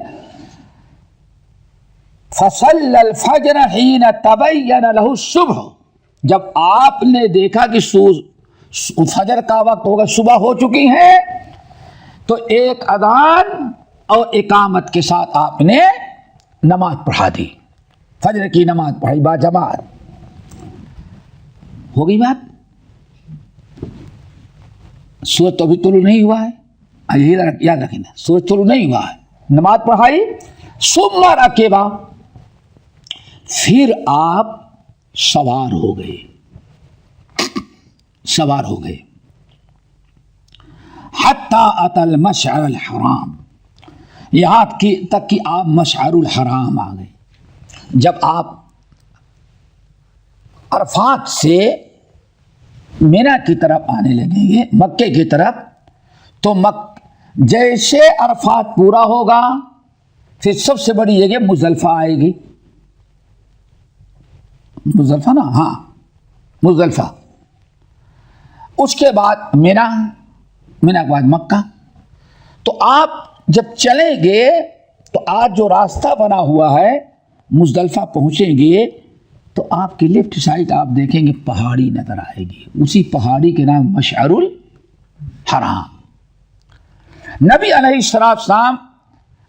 فصل الفجر حین تبین له الصبح، جب آپ نے دیکھا کہ فجر کا وقت ہوگا، صبح ہو چکی ہے، تو ایک اذان اور اقامت کے ساتھ آپ نے نماز پڑھا دی. فجر کی نماز پڑھائی باجماعت. ہو گئی بات. سورج تو ابھی طلوع نہیں ہوا ہے, یاد رکھیں نا, سورج طلوع نہیں ہوا ہے, نماز پڑھائی, ثم رکبا, پھر آپ سوار ہو گئے, سوار ہو گئے, حتی اتی المشعر الحرام, یہاں تک کہ آپ مشعر الحرام آ گئے. جب آپ عرفات سے مینا کی طرف آنے لگیں گے, مکے کی طرف, تو جیسے عرفات پورا ہوگا پھر سب سے بڑی جگہ مزدلفہ آئے گی. مزدلفہ نا, ہاں مزدلفہ. اس کے بعد مینا, مینا کے بعد مکہ. تو آپ جب چلیں گے تو آج جو راستہ بنا ہوا ہے مزدلفہ پہنچیں گے تو آپ کی لیفٹ سائڈ آپ دیکھیں گے پہاڑی نظر آئے گی, اسی پہاڑی کے نام مشعر الحرام. نبی علیہ السلام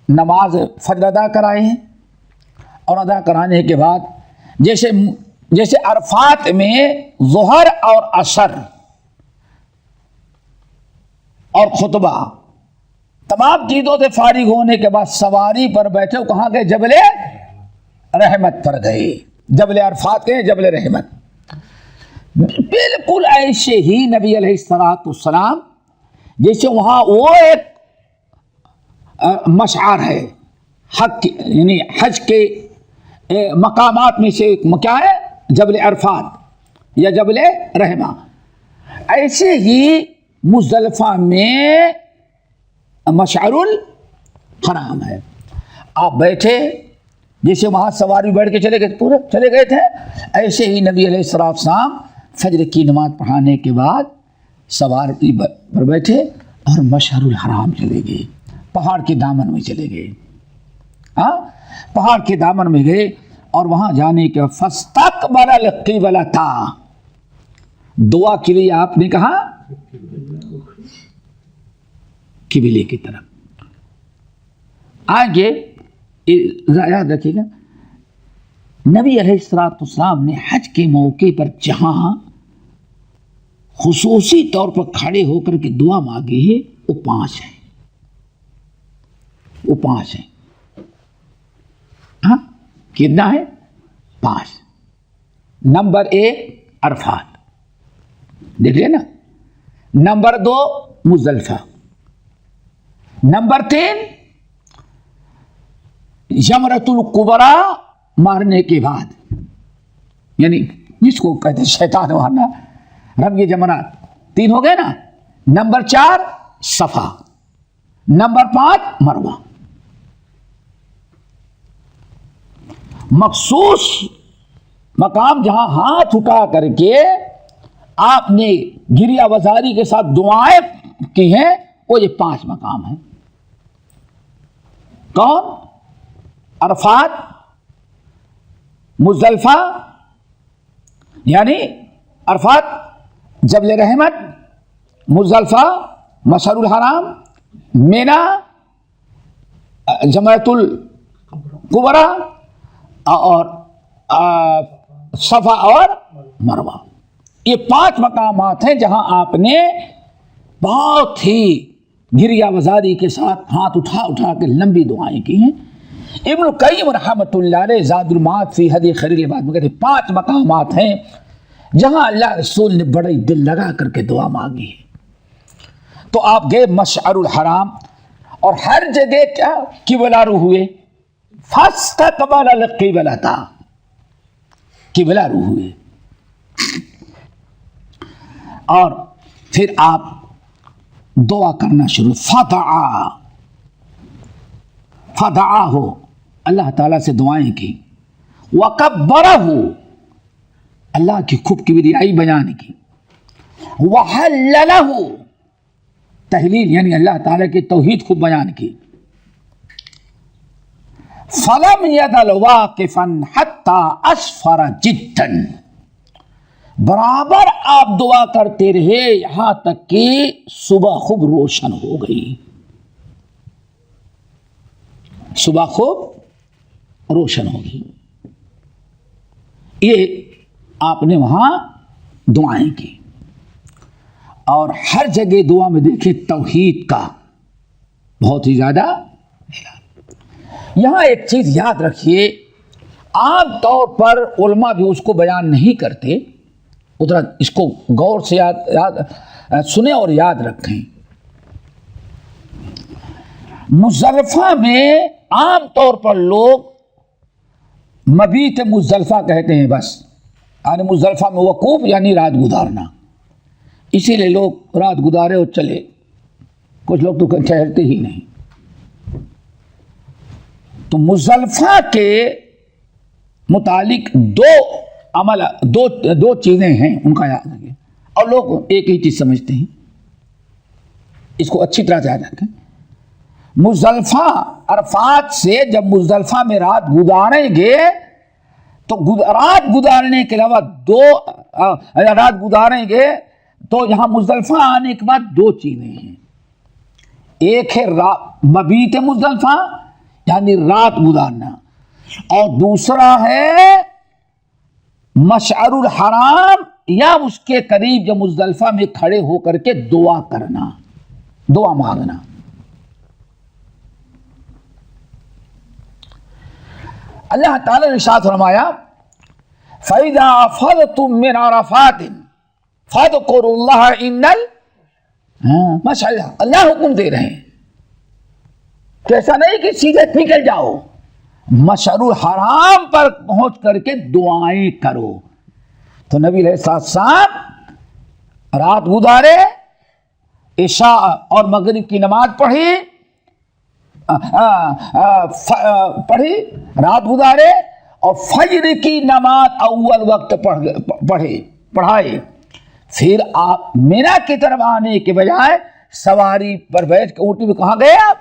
نماز فجر ادا کرائے ہیں, اور ادا کرانے کے بعد جیسے عرفات میں ظہر اور عصر اور خطبہ تمام چیزوں سے فارغ ہونے کے بعد سواری پر بیٹھے, کہاں گئے؟ جبل رحمت پر گئے, جبل عرفات گئے, جبل رحمت. بالکل ایسے ہی نبی علیہ السلام جیسے وہاں وہ ایک مشعر ہے حق, یعنی حج کے مقامات میں سے کیا ہے؟ جبل عرفات یا جبل رحمہ. ایسے ہی مزدلفہ میں مشعر الحرام ہے. آپ بیٹھے, جیسے وہاں سواری بیٹھ کے چلے گئے, پورے چلے گئے تھے, ایسے ہی نبی علیہ السلام فجر کی نماز پڑھانے کے بعد سواری پر بیٹھے اور مشعر الحرام چلے گئے, پہاڑ کے دامن میں چلے گئے. ہاں, پہاڑ کے دامن میں گئے اور وہاں جانے کے فاستقبل القبلۃ, دعا کے لیے آپ نے کہا قبلے کی طرف. آگے یاد رکھیے گا, نبی علیہ السلام نے حج کے موقع پر جہاں خصوصی طور پر کھڑے ہو کر کے دعا مانگی ہے وہ 5 ہیں, وہ 5 ہیں. ہاں, کتنا ہے؟ 5. نمبر 1 عرفات, دیکھ لیں نا. نمبر 2 مزدلفہ. نمبر 3 جمرۃ الکبریٰ مارنے کے بعد, یعنی جس کو کہتے ہیں شیطان مارنا, رمی جمرات. 3 ہو گئے نا. نمبر 4 صفا. نمبر 5 مروہ. مخصوص مقام جہاں ہاتھ اٹھا کر کے آپ نے گریہ وزاری کے ساتھ دعائیں کی ہیں وہ یہ 5 مقام ہیں. کون؟ عرفات, مزدلفہ یعنی عرفات, جبل رحمت, مزدلفہ, مشعر الحرام, مینا, جمرۃ الکبریٰ اور صفا اور مروہ. یہ 5 مقامات ہیں جہاں آپ نے بہت ہی گریہ وزاری کے ساتھ ہاتھ اٹھا کے لمبی دعائیں کی ہیں. ابن القیم رحمۃ اللہ علیہ زاد المعاد فی ہدی خیر العباد میں کہتے ہیں 5 مقامات ہیں جہاں اللہ رسول نے بڑے دل لگا کر کے دعا مانگی ہے. تو آپ گئے مشعر الحرام اور ہر جگہ کیا قبلہ رو ہوئے, فاستقبل القبلۃ, قبلہ رو ہوئے. اور پھر آپ دعا کرنا شروع, فدعا ہو, اللہ تعالیٰ سے دعائیں کی. وکبرہ, اللہ کی خوب کبریائی بیان کی. وحللہ, تحلیل یعنی اللہ تعالیٰ کی توحید خوب بیان کی. فلم یزل واقفا حتی اسفر جدا, برابر آپ دعا کرتے رہے یہاں تک کہ صبح خوب روشن ہو گئی. صبح خوب روشن ہو گئی. یہ آپ نے وہاں دعائیں کی. اور ہر جگہ دعا میں دیکھیں توحید کا بہت ہی زیادہ. یہاں ایک چیز یاد رکھیے، عام طور پر علماء بھی اس کو بیان نہیں کرتے، ادھر اس کو غور سے یاد سنیں اور یاد رکھیں. مزدلفہ میں عام طور پر لوگ مبیت مزدلفہ کہتے ہیں، بس یعنی مزدلفہ میں وقوف یعنی رات گزارنا. اسی لیے لوگ رات گزارے اور چلے، کچھ لوگ تو ٹھہرتے ہی نہیں. تو مزدلفہ کے متعلق دو چیزیں ہیں، ان کا یاد رکھیں. اور لوگ ایک ہی چیز سمجھتے ہیں، اس کو اچھی طرح سے یاد رکھیں. مزدلفہ عرفات سے جب مزدلفہ میں رات گزاریں گے تو رات گزارنے کے علاوہ رات گزاریں گے تو یہاں مزدلفہ آنے کے بعد دو چیزیں ہیں. ایک ہے مبیت مزدلفہ یعنی رات گزارنا، اور دوسرا ہے مشعر الحرام یا اس کے قریب جو مزدلفہ میں کھڑے ہو کر کے دعا کرنا، دعا مانگنا. اللہ تعالی نے ارشاد فرمایا فَإِذَا أَفَضْتُم مِّنْ عَرَفَاتٍ فَاذْكُرُوا اللَّهَ عِندَ ماشاء اللہ حکم دے رہے ہیں کہ ایسا نہیں کہ سیدھے نکل جاؤ، مشعر الحرام پر پہنچ کر کے دعائیں کرو. تو نبی علیہ السلام رات گزارے، عشاء اور مغرب کی نماز پڑھی، رات گزارے اور فجر کی نماز اول وقت پڑھائے. پھر آپ مینا کی طرف آنے کے بجائے سواری پر بیٹھ کے اونٹی میں کہاں گئے آپ؟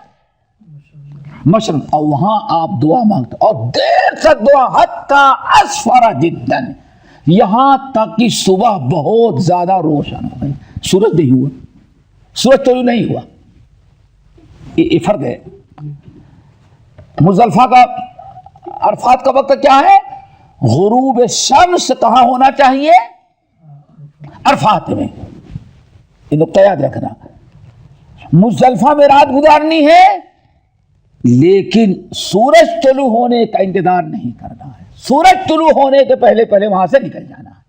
مشرق. اور وہاں آپ دعا مانگتے اور دیر تک دعا حتی اسفر جداً، یہاں تک کہ صبح بہت زیادہ روشن ہو گئی. سورج نہیں ہوا، سورج طلوع نہیں ہوا. یہ فرق ہے. مزدلفہ کا عرفات کا وقت کیا ہے؟ غروب شمس کہاں ہونا چاہیے؟ عرفات میں. یہ نقطہ یاد رکھنا. مزدلفہ میں رات گزارنی ہے لیکن سورج طلوع ہونے کا انتظار نہیں کرنا ہے. سورج طلوع ہونے کے پہلے پہلے وہاں سے نکل جانا ہے.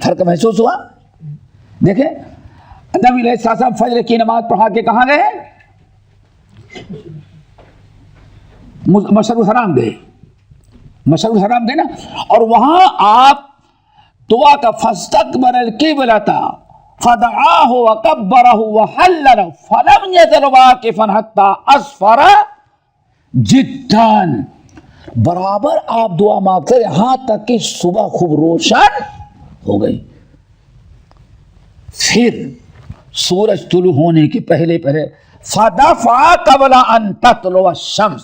فرق محسوس ہوا؟ دیکھیں نبی علیہ السلام فجر کی نماز پڑھا کے کہاں گئے؟ مشعر الحرام گئے. مشعر الحرام گئے نا، اور وہاں آپ دعا کا فاستقبل القبلۃ فدعاہ وکبرہ وحلل فلم یزل واقفا حتی اسفر جدا. برابر آپ دعا مانگتے یہاں تک کہ صبح خوب روشن ہو گئی. پھر سورج طلوع ہونے کے پہلے فدفع قبل ان تطلع الشمس،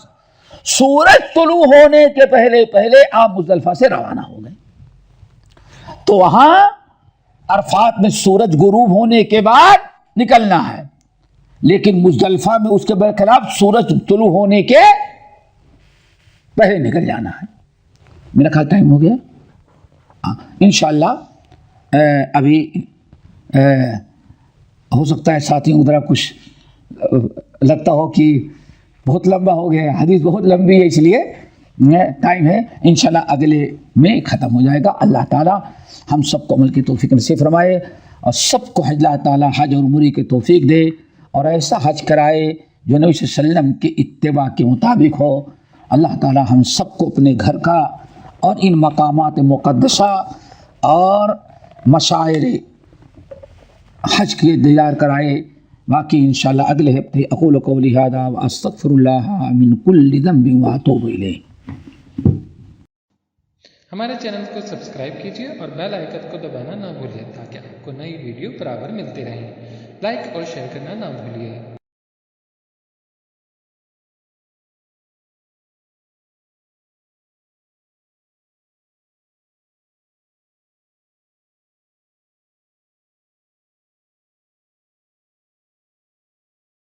سورج طلوع ہونے کے پہلے پہلے آپ مزدلفہ سے روانہ ہو گئے. تو وہاں عرفات میں سورج غروب ہونے کے بعد نکلنا ہے، لیکن مزدلفہ میں اس کے برخلاف سورج طلوع ہونے کے پہلے نکل جانا ہے. میرا خیال ٹائم ہو گیا. انشاءاللہ ابھی ہو سکتا ہے ساتھیوں ذرا کچھ لگتا ہو کہ بہت لمبا ہو گیا، حدیث بہت لمبی ہے، اس لیے ٹائم ہے. انشاءاللہ اگلے میں ختم ہو جائے گا. اللہ تعالیٰ ہم سب کو عمل کی توفیق نصیب فرمائے اور سب کو اللہ تعالیٰ حج اور عمرے کی توفیق دے اور ایسا حج کرائے جو نبی صلی اللہ علیہ وسلم کی اتباع کے مطابق ہو. اللہ تعالیٰ ہم سب کو اپنے گھر کا اور ان مقامات مقدسہ اور مشاعر حج کے دیدار کرائے. باقی انشاءاللہ اگلے ہفتے اقول قولی ھذا واستغفر اللہ من کل ذنب واتوب الیہ. ہمارے چینل کو سبسکرائب کیجیے اور بیل آئیکن کو دبانا نہ بھولیے تاکہ آپ کو نئی ویڈیو برابر ملتی رہیں. لائک اور شیئر کرنا نہ بھولیے.